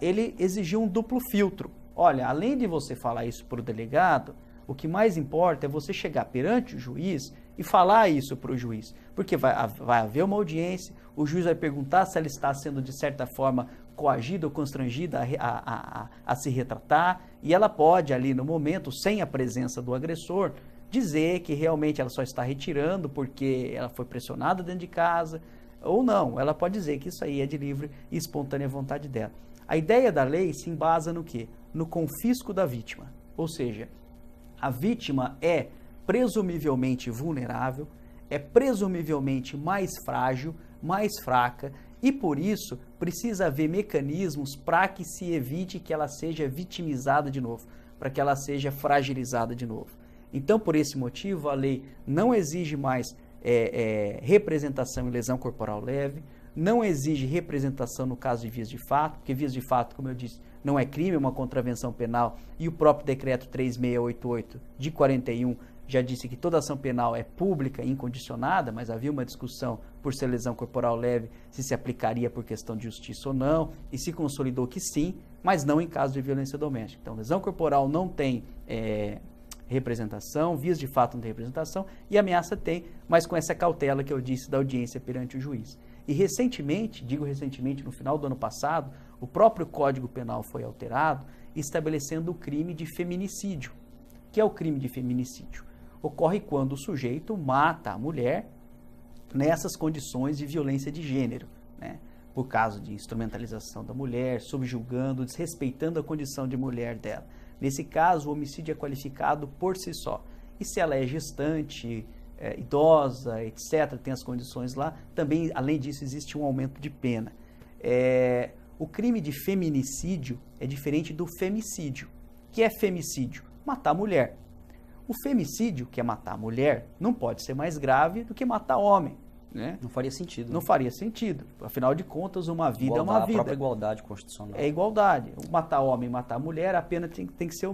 ele exigiu um duplo filtro. Olha, além de você falar isso para o delegado, o que mais importa é você chegar perante o juiz e falar isso para o juiz, porque vai haver uma audiência, o juiz vai perguntar se ela está sendo, de certa forma, coagida ou constrangida a se retratar, e ela pode, ali no momento, sem a presença do agressor, dizer que realmente ela só está retirando porque ela foi pressionada dentro de casa, ou não, ela pode dizer que isso aí é de livre e espontânea vontade dela. A ideia da lei se embasa no quê? No confisco da vítima, ou seja, a vítima é presumivelmente vulnerável, é presumivelmente mais frágil, mais fraca, e por isso precisa haver mecanismos para que se evite que ela seja vitimizada de novo, para que ela seja fragilizada de novo. Então, por esse motivo, a lei não exige mais representação em lesão corporal leve, não exige representação no caso de vias de fato, porque vias de fato, como eu disse, não é crime, é uma contravenção penal, e o próprio decreto 3688 de 41 já disse que toda ação penal é pública e incondicionada, mas havia uma discussão por ser lesão corporal leve, se aplicaria por questão de justiça ou não, e se consolidou que sim, mas não em caso de violência doméstica. Então, lesão corporal não tem representação, vias de fato não tem representação, e ameaça tem, mas com essa cautela que eu disse da audiência perante o juiz. E recentemente, no final do ano passado, o próprio Código Penal foi alterado, estabelecendo o crime de feminicídio. O que é o crime de feminicídio? Ocorre quando o sujeito mata a mulher nessas condições de violência de gênero, né? Por causa de instrumentalização da mulher, subjugando, desrespeitando a condição de mulher dela. Nesse caso, o homicídio é qualificado por si só. E se ela é gestante, idosa, etc., tem as condições lá, também, além disso, existe um aumento de pena. O crime de feminicídio é diferente do femicídio. O que é femicídio? Matar a mulher. O femicídio, que é matar a mulher, não pode ser mais grave do que matar homem, né? Não faria sentido. Não faria sentido. Afinal de contas, uma vida é uma vida. A própria igualdade constitucional. É igualdade. Matar homem e matar mulher, a pena tem que ser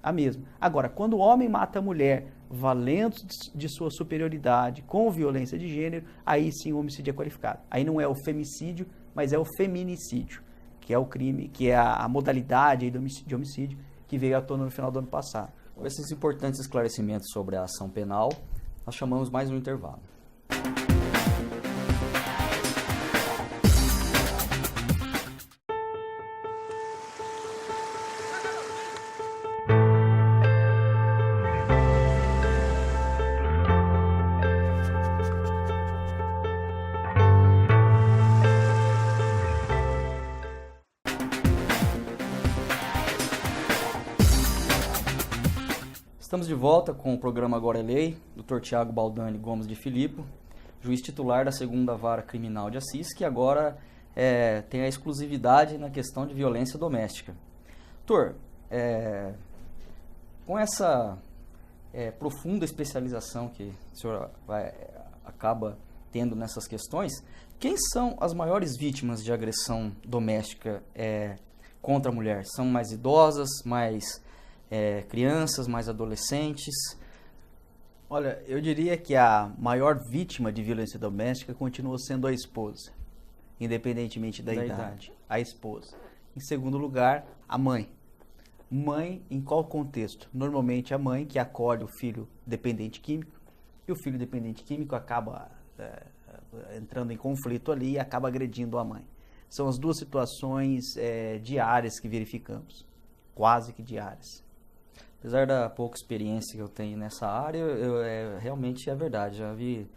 a mesma. Agora, quando o homem mata a mulher valendo de sua superioridade, com violência de gênero, aí sim o homicídio é qualificado. Aí não é o femicídio, mas é o feminicídio, que é o crime, que é a modalidade aí de homicídio que veio à tona no final do ano passado. Com esses importantes esclarecimentos sobre a ação penal, nós chamamos mais um intervalo. Estamos de volta com o programa Agora é Lei, Dr. Tiago Baldani Gomes de Filippo, juiz titular da 2ª Vara Criminal de Assis, que agora tem a exclusividade na questão de violência doméstica. Doutor, com essa profunda especialização que o senhor acaba tendo nessas questões, quem são as maiores vítimas de agressão doméstica contra a mulher? São mais idosas, mais crianças, mais adolescentes? Olha, eu diria que a maior vítima de violência doméstica continua sendo a esposa, independentemente da idade. A esposa. Em segundo lugar, a mãe. Mãe, em qual contexto? Normalmente a mãe que acolhe o filho dependente químico, e o filho dependente químico acaba entrando em conflito ali e acaba agredindo a mãe. São as duas situações diárias que verificamos, quase que diárias. Apesar da pouca experiência que eu tenho nessa área, realmente é verdade. Já vi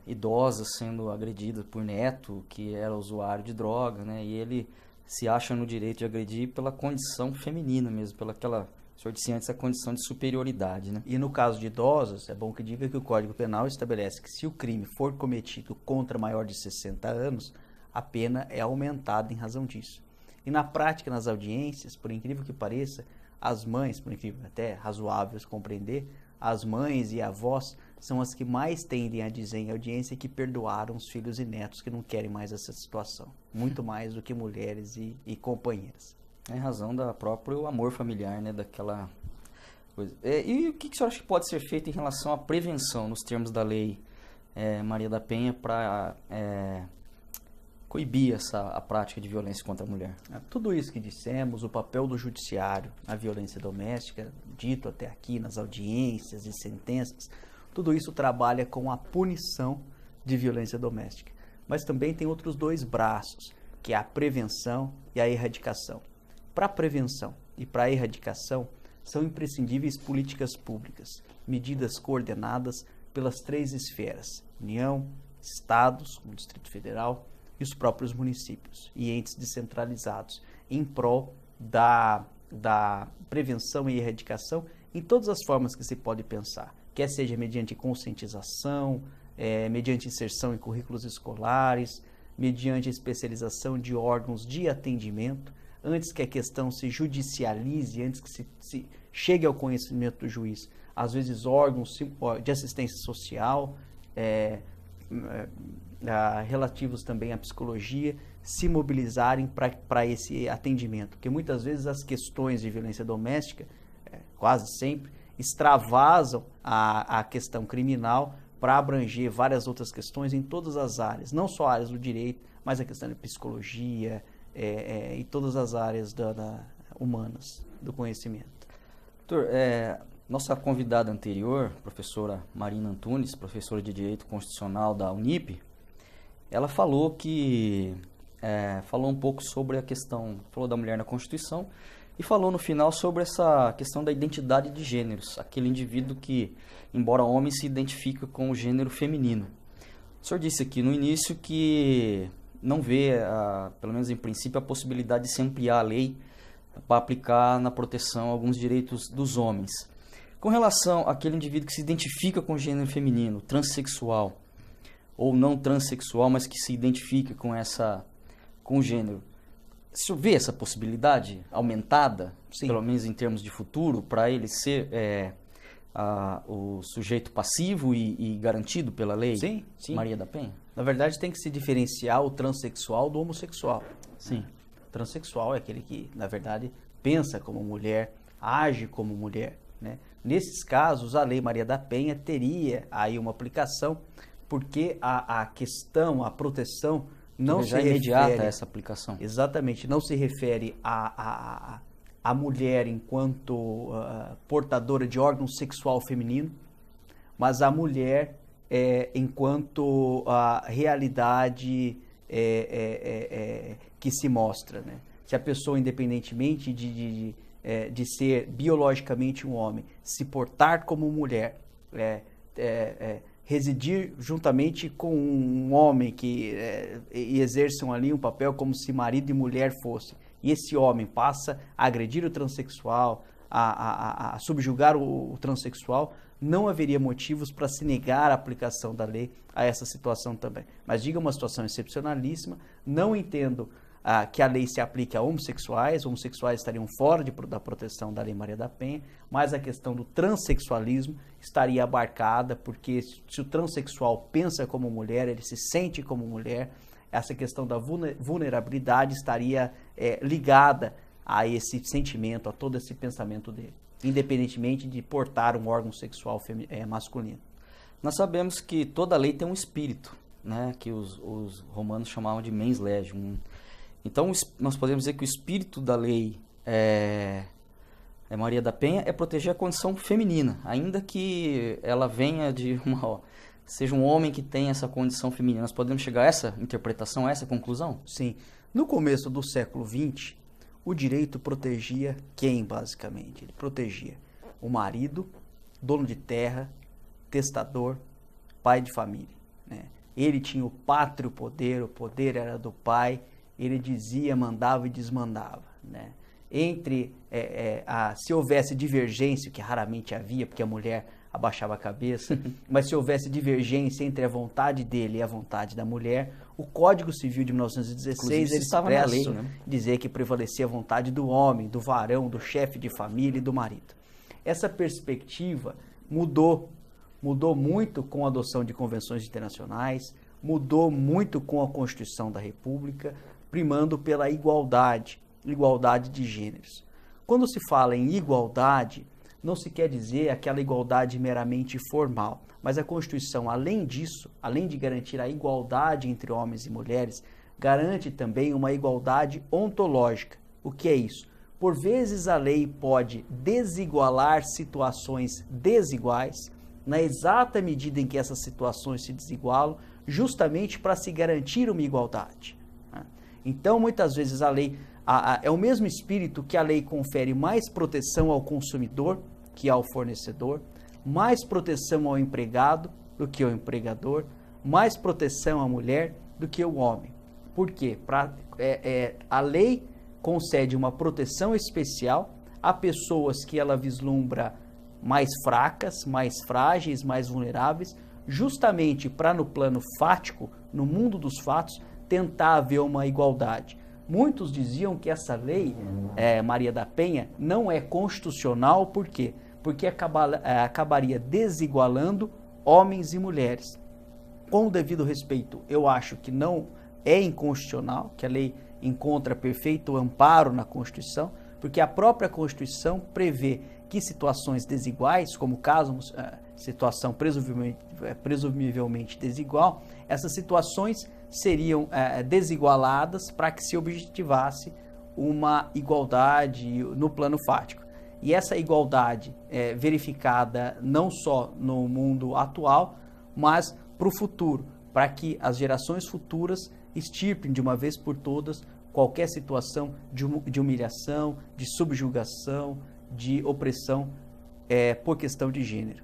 idosas sendo agredidas por neto, que era usuário de droga, né? E ele se acha no direito de agredir pela condição feminina mesmo, pela aquela, o senhor disse antes, a condição de superioridade, né? E no caso de idosos, é bom que diga que o Código Penal estabelece que se o crime for cometido contra maior de 60 anos, a pena é aumentada em razão disso. E na prática, nas audiências, por incrível que pareça, as mães, por incrível até razoável compreender, as mães e avós são as que mais tendem a dizer em audiência que perdoaram os filhos e netos que não querem mais essa situação. Muito mais do que mulheres e companheiras. Em razão do próprio amor familiar, né? Daquela coisa. E o que o senhor acha que pode ser feito em relação à prevenção, nos termos da lei Maria da Penha, para coibir a prática de violência contra a mulher? Tudo isso que dissemos, o papel do judiciário na violência doméstica, dito até aqui nas audiências e sentenças, tudo isso trabalha com a punição de violência doméstica. Mas também tem outros dois braços, que é a prevenção e a erradicação. Para a prevenção e para a erradicação, são imprescindíveis políticas públicas, medidas coordenadas pelas 3 esferas: União, Estados, como Distrito Federal, e os próprios municípios e entes descentralizados, em prol da prevenção e erradicação em todas as formas que se pode pensar, quer seja mediante conscientização, mediante inserção em currículos escolares, mediante especialização de órgãos de atendimento, antes que a questão se judicialize, antes que se chegue ao conhecimento do juiz. Às vezes órgãos de assistência social, relativos também à psicologia, se mobilizarem para esse atendimento. Porque muitas vezes as questões de violência doméstica, quase sempre, extravasam a questão criminal para abranger várias outras questões em todas as áreas, não só áreas do direito, mas a questão de psicologia e todas as áreas humanas do conhecimento. Doutor, nossa convidada anterior, professora Marina Antunes, professora de Direito Constitucional da Unip, ela falou falou um pouco sobre a questão, falou da mulher na Constituição e falou no final sobre essa questão da identidade de gêneros, aquele indivíduo que, embora homem, se identifica com o gênero feminino. O senhor disse aqui no início que não vê, pelo menos em princípio, a possibilidade de se ampliar a lei para aplicar na proteção alguns direitos dos homens. Com relação àquele indivíduo que se identifica com o gênero feminino, transexual, ou não transexual, mas que se identifica com o gênero, o senhor vê essa possibilidade aumentada, Sim. Pelo menos em termos de futuro, para ele ser o sujeito passivo e garantido pela lei Sim. Maria da Penha? Na verdade, tem que se diferenciar o transexual do homossexual. Sim. O transexual é aquele que, na verdade, pensa como mulher, age como mulher. né? Nesses casos, a Lei Maria da Penha teria aí uma aplicação, porque a questão, a proteção, não se refere... imediata essa aplicação. Exatamente, não se refere à mulher enquanto portadora de órgão sexual feminino, mas à mulher enquanto a realidade que se mostra, né? Se a pessoa, independentemente de ser biologicamente um homem, se portar como mulher, residir juntamente com um homem e exerçam ali um papel como se marido e mulher fossem, e esse homem passa a agredir o transexual, a subjugar o transexual, não haveria motivos para se negar a aplicação da lei a essa situação também. Mas diga uma situação excepcionalíssima, não entendo que a lei se aplique a homossexuais estariam fora da proteção da Lei Maria da Penha, mas a questão do transexualismo estaria abarcada, porque se o transexual pensa como mulher, ele se sente como mulher, essa questão da vulnerabilidade estaria ligada a esse sentimento, a todo esse pensamento dele, independentemente de portar um órgão sexual masculino. Nós sabemos que toda lei tem um espírito, né, que os romanos chamavam de mens legium. Então, nós podemos dizer que o espírito da lei Maria da Penha é proteger a condição feminina, ainda que ela venha seja um homem que tem essa condição feminina. Nós podemos chegar a essa interpretação, a essa conclusão? Sim. No começo do século XX, o direito protegia quem, basicamente? Ele protegia o marido, dono de terra, testador, pai de família, né? Ele tinha o pátrio poder, o poder era do pai, ele dizia, mandava e desmandava, né? Se houvesse divergência, que raramente havia, porque a mulher abaixava a cabeça, mas se houvesse divergência entre a vontade dele e a vontade da mulher, o Código Civil de 1916 ele estava na lei, né? Dizer que prevalecia a vontade do homem, do varão, do chefe de família e do marido. Essa perspectiva mudou muito com a adoção de convenções internacionais, mudou muito com a Constituição da República, primando pela igualdade de gêneros. Quando se fala em igualdade, não se quer dizer aquela igualdade meramente formal, mas a Constituição, além disso, além de garantir a igualdade entre homens e mulheres, garante também uma igualdade ontológica. O que é isso? Por vezes a lei pode desigualar situações desiguais, na exata medida em que essas situações se desigualam, justamente para se garantir uma igualdade. Então, muitas vezes a lei é o mesmo espírito que a lei confere mais proteção ao consumidor que ao fornecedor, mais proteção ao empregado do que ao empregador, mais proteção à mulher do que ao homem. Por quê? A lei concede uma proteção especial a pessoas que ela vislumbra mais fracas, mais frágeis, mais vulneráveis, justamente para no plano fático, no mundo dos fatos, tentar haver uma igualdade. Muitos diziam que essa lei, Maria da Penha, não é constitucional, por quê? Porque acabaria desigualando homens e mulheres. Com o devido respeito, eu acho que não é inconstitucional, que a lei encontra perfeito amparo na Constituição, porque a própria Constituição prevê que situações desiguais, como caso, situação presumivelmente desigual, essas situações seriam desigualadas para que se objetivasse uma igualdade no plano fático. E essa igualdade é verificada não só no mundo atual, mas para o futuro, para que as gerações futuras extirpem de uma vez por todas qualquer situação de humilhação, de subjugação, de opressão por questão de gênero.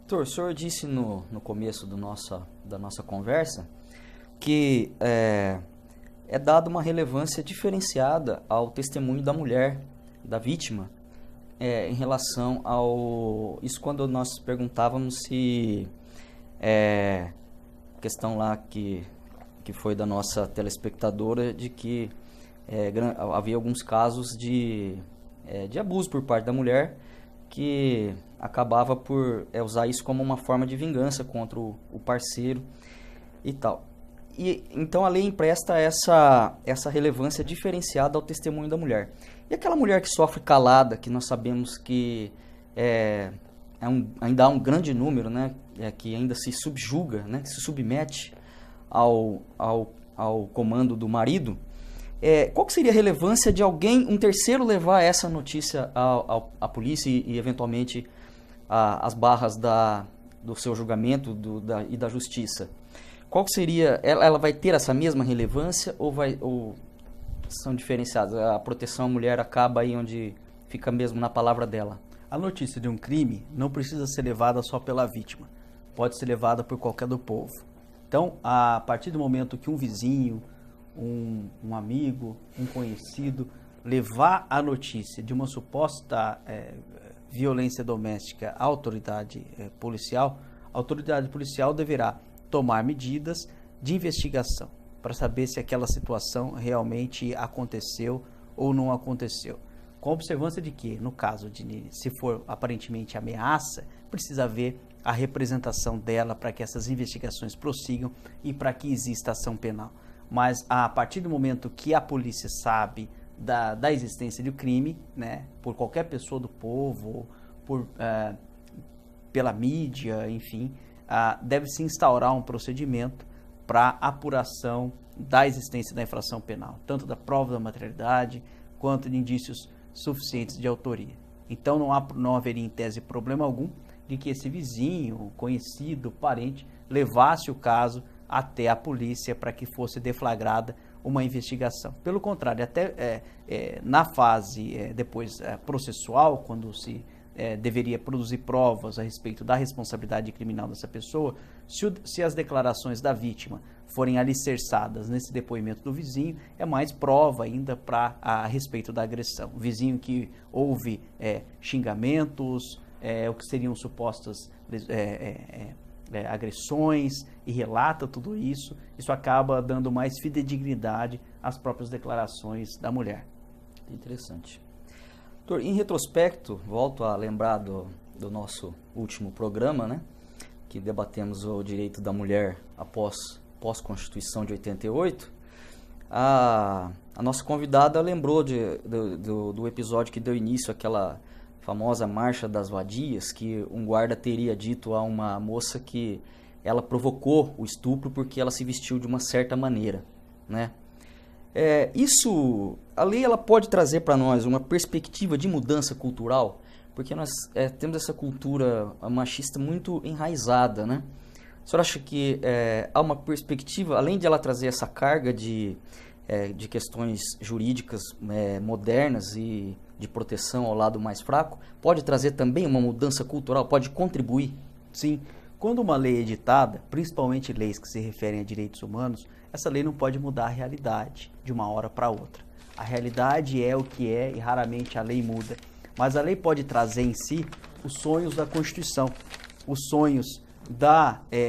Doutor, o senhor disse no começo da nossa conversa que é dada uma relevância diferenciada ao testemunho da mulher, da vítima, em relação ao... Isso quando nós perguntávamos se... questão lá que foi da nossa telespectadora, de que havia alguns casos de abuso por parte da mulher, que acabava por usar isso como uma forma de vingança contra o parceiro e tal. E então a lei empresta essa relevância diferenciada ao testemunho da mulher. E aquela mulher que sofre calada, que nós sabemos que ainda há um grande número, né, que ainda se subjuga, né, que se submete ao comando do marido, qual que seria a relevância de um terceiro levar essa notícia à polícia e eventualmente às barras do seu julgamento e da justiça? Qual que seria, ela vai ter essa mesma relevância ou são diferenciadas? A proteção à mulher acaba aí onde fica mesmo na palavra dela? A notícia de um crime não precisa ser levada só pela vítima, pode ser levada por qualquer do povo. Então, a partir do momento que um vizinho, um amigo, um conhecido levar a notícia de uma suposta violência doméstica à autoridade policial, a autoridade policial deverá tomar medidas de investigação para saber se aquela situação realmente aconteceu ou não aconteceu. Com a observância de que, no caso de se for aparentemente ameaça, precisa haver a representação dela para que essas investigações prossigam e para que exista ação penal. Mas a partir do momento que a polícia sabe da existência do crime, né, por qualquer pessoa do povo, pela mídia, enfim, deve-se instaurar um procedimento para apuração da existência da infração penal, tanto da prova da materialidade quanto de indícios suficientes de autoria. Então não haveria em tese problema algum de que esse vizinho, conhecido, parente, levasse o caso até a polícia para que fosse deflagrada uma investigação. Pelo contrário, até na fase depois processual, quando se deveria produzir provas a respeito da responsabilidade criminal dessa pessoa, se as declarações da vítima forem alicerçadas nesse depoimento do vizinho, é mais prova ainda a respeito da agressão. O vizinho que ouve xingamentos, o que seriam supostas agressões e relata tudo isso, isso acaba dando mais fidedignidade às próprias declarações da mulher. Interessante. Doutor, em retrospecto, volto a lembrar do nosso último programa, né, que debatemos o direito da mulher após Constituição de 88, a nossa convidada lembrou do episódio que deu início àquela famosa Marcha das Vadias, que um guarda teria dito a uma moça que ela provocou o estupro porque ela se vestiu de uma certa maneira, né? A lei ela pode trazer para nós uma perspectiva de mudança cultural, porque nós temos essa cultura machista muito enraizada, né? A senhora acha que há uma perspectiva, além de ela trazer essa carga de questões jurídicas modernas e de proteção ao lado mais fraco, pode trazer também uma mudança cultural, pode contribuir? Sim. Quando uma lei é editada, principalmente leis que se referem a direitos humanos, essa lei não pode mudar a realidade de uma hora para outra. A realidade é o que é e raramente a lei muda. Mas a lei pode trazer em si os sonhos da Constituição, os sonhos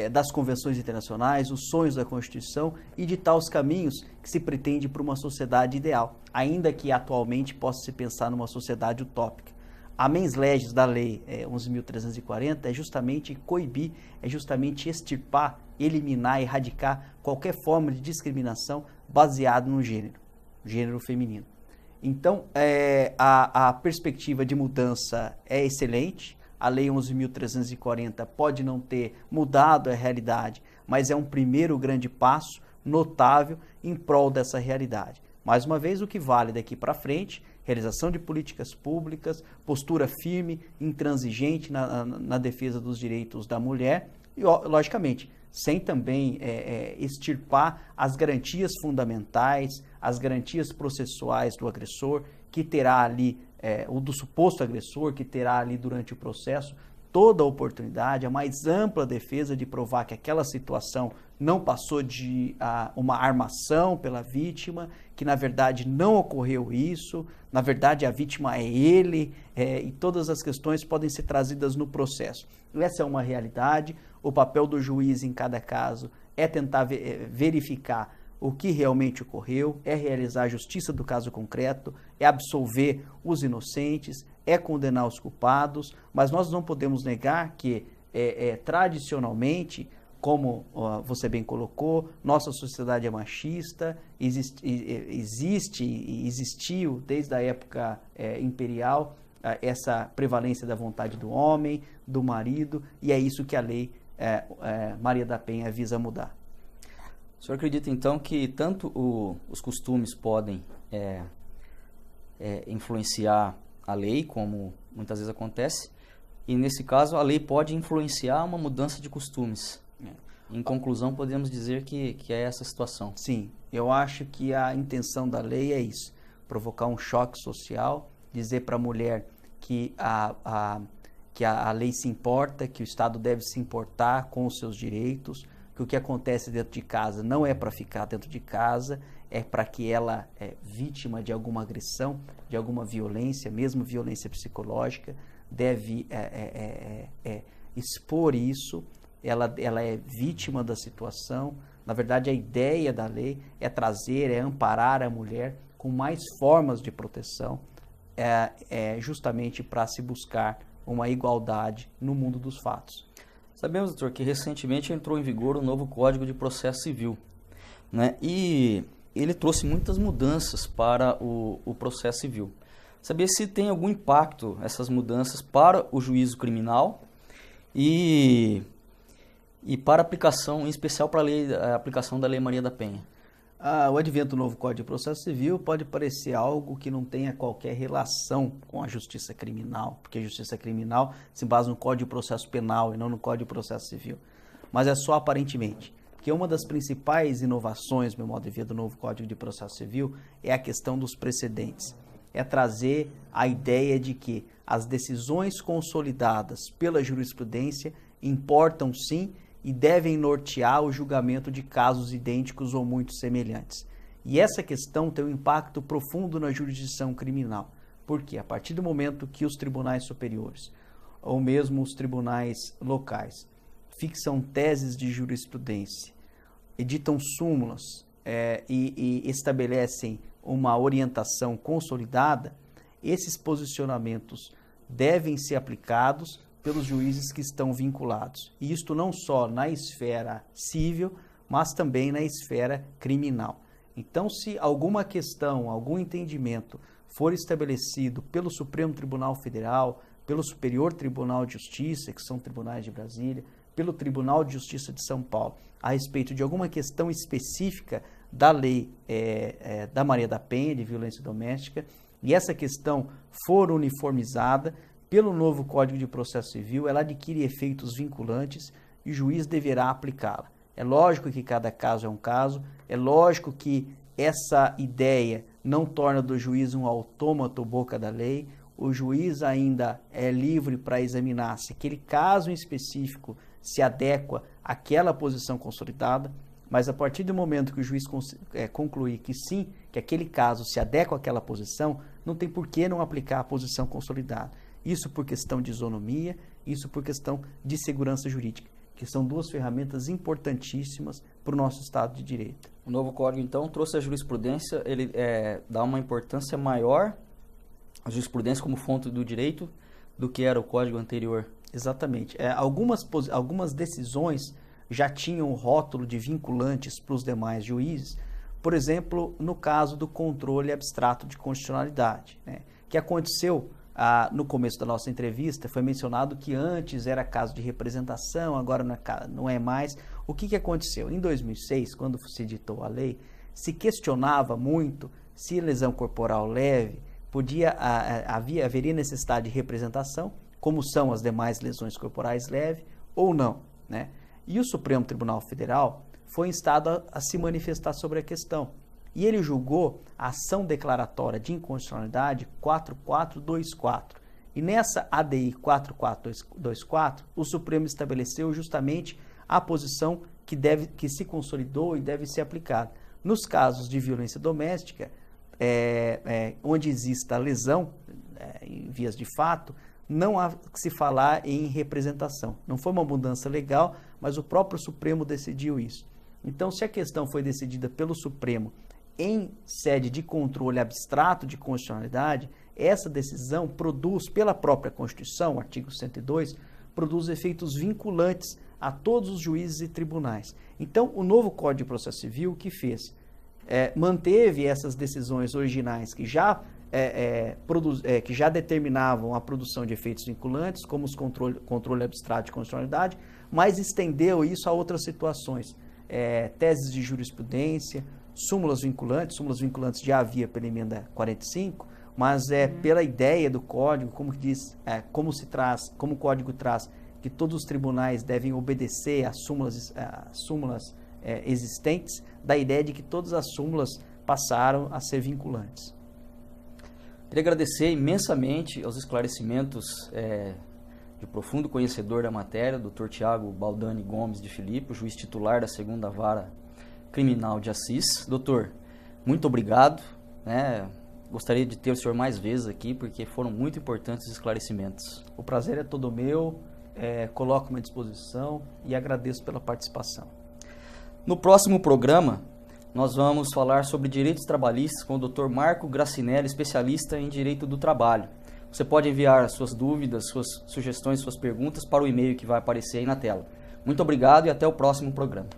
das convenções internacionais, os sonhos da Constituição e ditar os caminhos que se pretende para uma sociedade ideal, ainda que atualmente possa se pensar numa sociedade utópica. A mens legis da lei 11.340 é justamente coibir, é justamente extirpar, eliminar, erradicar qualquer forma de discriminação baseada no gênero feminino. Então, a perspectiva de mudança é excelente. A lei 11.340 pode não ter mudado a realidade, mas é um primeiro grande passo notável em prol dessa realidade. Mais uma vez, o que vale daqui para frente, realização de políticas públicas, postura firme, intransigente na defesa dos direitos da mulher e, logicamente, sem também extirpar as garantias fundamentais, as garantias processuais do agressor, que terá ali, ou do suposto agressor, que terá ali durante o processo toda a oportunidade, a mais ampla defesa de provar que aquela situação não passou de uma armação pela vítima, que na verdade não ocorreu isso, na verdade a vítima é ele, e todas as questões podem ser trazidas no processo. Essa é uma realidade, o papel do juiz em cada caso é tentar verificar o que realmente ocorreu, é realizar a justiça do caso concreto, é absolver os inocentes, é condenar os culpados, mas nós não podemos negar que, tradicionalmente, como você bem colocou, nossa sociedade é machista, existe e existiu desde a época imperial essa prevalência da vontade do homem, do marido, e é isso que a lei Maria da Penha visa mudar. O senhor acredita então que tanto os costumes podem influenciar a lei, como muitas vezes acontece, e nesse caso a lei pode influenciar uma mudança de costumes? Em conclusão, podemos dizer que é essa situação. Sim, eu acho que a intenção da lei é isso, provocar um choque social, dizer para a mulher que a lei se importa, que o Estado deve se importar com os seus direitos, que o que acontece dentro de casa não é para ficar dentro de casa, é para que ela é vítima de alguma agressão, de alguma violência, mesmo violência psicológica, deve expor isso. Ela é vítima da situação. Na verdade, a ideia da lei é trazer, amparar a mulher com mais formas de proteção, justamente para se buscar uma igualdade no mundo dos fatos. Sabemos, doutor, que recentemente entrou em vigor o novo Código de Processo Civil, né? E ele trouxe muitas mudanças para o processo civil. Saber se tem algum impacto essas mudanças para o juízo criminal e para aplicação, em especial para a aplicação da Lei Maria da Penha. O advento do novo Código de Processo Civil pode parecer algo que não tenha qualquer relação com a justiça criminal, porque a justiça criminal se basa no Código de Processo Penal e não no Código de Processo Civil. Mas é só aparentemente, porque uma das principais inovações, meu modo de ver, do novo Código de Processo Civil é a questão dos precedentes. É trazer a ideia de que as decisões consolidadas pela jurisprudência importam sim e devem nortear o julgamento de casos idênticos ou muito semelhantes. E essa questão tem um impacto profundo na jurisdição criminal, porque a partir do momento que os tribunais superiores, ou mesmo os tribunais locais, fixam teses de jurisprudência, editam súmulas e estabelecem uma orientação consolidada, esses posicionamentos devem ser aplicados pelos juízes que estão vinculados. E isto não só na esfera civil, mas também na esfera criminal. Então, se alguma questão, algum entendimento for estabelecido pelo Supremo Tribunal Federal, pelo Superior Tribunal de Justiça, que são tribunais de Brasília, pelo Tribunal de Justiça de São Paulo, a respeito de alguma questão específica da lei da Maria da Penha, de violência doméstica, e essa questão for uniformizada pelo novo Código de Processo Civil, ela adquire efeitos vinculantes e o juiz deverá aplicá-la. É lógico que cada caso é um caso, é lógico que essa ideia não torna do juiz um autômato boca da lei, o juiz ainda é livre para examinar se aquele caso em específico se adequa àquela posição consolidada, mas a partir do momento que o juiz concluir que sim, que aquele caso se adequa àquela posição, não tem por que não aplicar a posição consolidada. Isso por questão de isonomia, isso por questão de segurança jurídica, que são duas ferramentas importantíssimas para o nosso Estado de Direito. O novo Código, então, trouxe a jurisprudência, ele dá uma importância maior à jurisprudência como fonte do direito do que era o Código anterior. Exatamente. Algumas decisões já tinham o rótulo de vinculantes para os demais juízes, por exemplo, no caso do controle abstrato de constitucionalidade, né, que aconteceu no começo da nossa entrevista. Foi mencionado que antes era caso de representação, agora não é mais. O que aconteceu? Em 2006, quando se editou a lei, se questionava muito se lesão corporal leve haveria necessidade de representação, como são as demais lesões corporais leves, ou não, né? E o Supremo Tribunal Federal foi instado a se manifestar sobre a questão. E ele julgou a ação declaratória de inconstitucionalidade 4424. E nessa ADI 4424, o Supremo estabeleceu justamente a posição que se consolidou e deve ser aplicada. Nos casos de violência doméstica, onde exista lesão, em vias de fato, não há que se falar em representação. Não foi uma mudança legal, mas o próprio Supremo decidiu isso. Então, se a questão foi decidida pelo Supremo em sede de controle abstrato de constitucionalidade, essa decisão produz, pela própria Constituição, artigo 102, produz efeitos vinculantes a todos os juízes e tribunais. Então, o novo Código de Processo Civil, o que fez? Manteve essas decisões originais que já determinavam a produção de efeitos vinculantes, como os controle abstrato de constitucionalidade, mas estendeu isso a outras situações. Teses de jurisprudência, súmulas vinculantes já havia pela emenda 45, mas pela ideia do Código, como o Código traz que todos os tribunais devem obedecer às súmulas existentes, da ideia de que todas as súmulas passaram a ser vinculantes. Queria agradecer imensamente aos esclarecimentos de profundo conhecedor da matéria, Dr. Tiago Baldani Gomes de Filippo, juiz titular da 2ª Vara Criminal de Assis. Doutor, muito obrigado. Gostaria de ter o senhor mais vezes aqui, porque foram muito importantes os esclarecimentos. O prazer é todo meu, coloco-me à disposição e agradeço pela participação. No próximo programa, nós vamos falar sobre direitos trabalhistas com o Dr. Marco Gracinelli, especialista em direito do trabalho. Você pode enviar suas dúvidas, suas sugestões, suas perguntas para o e-mail que vai aparecer aí na tela. Muito obrigado e até o próximo programa.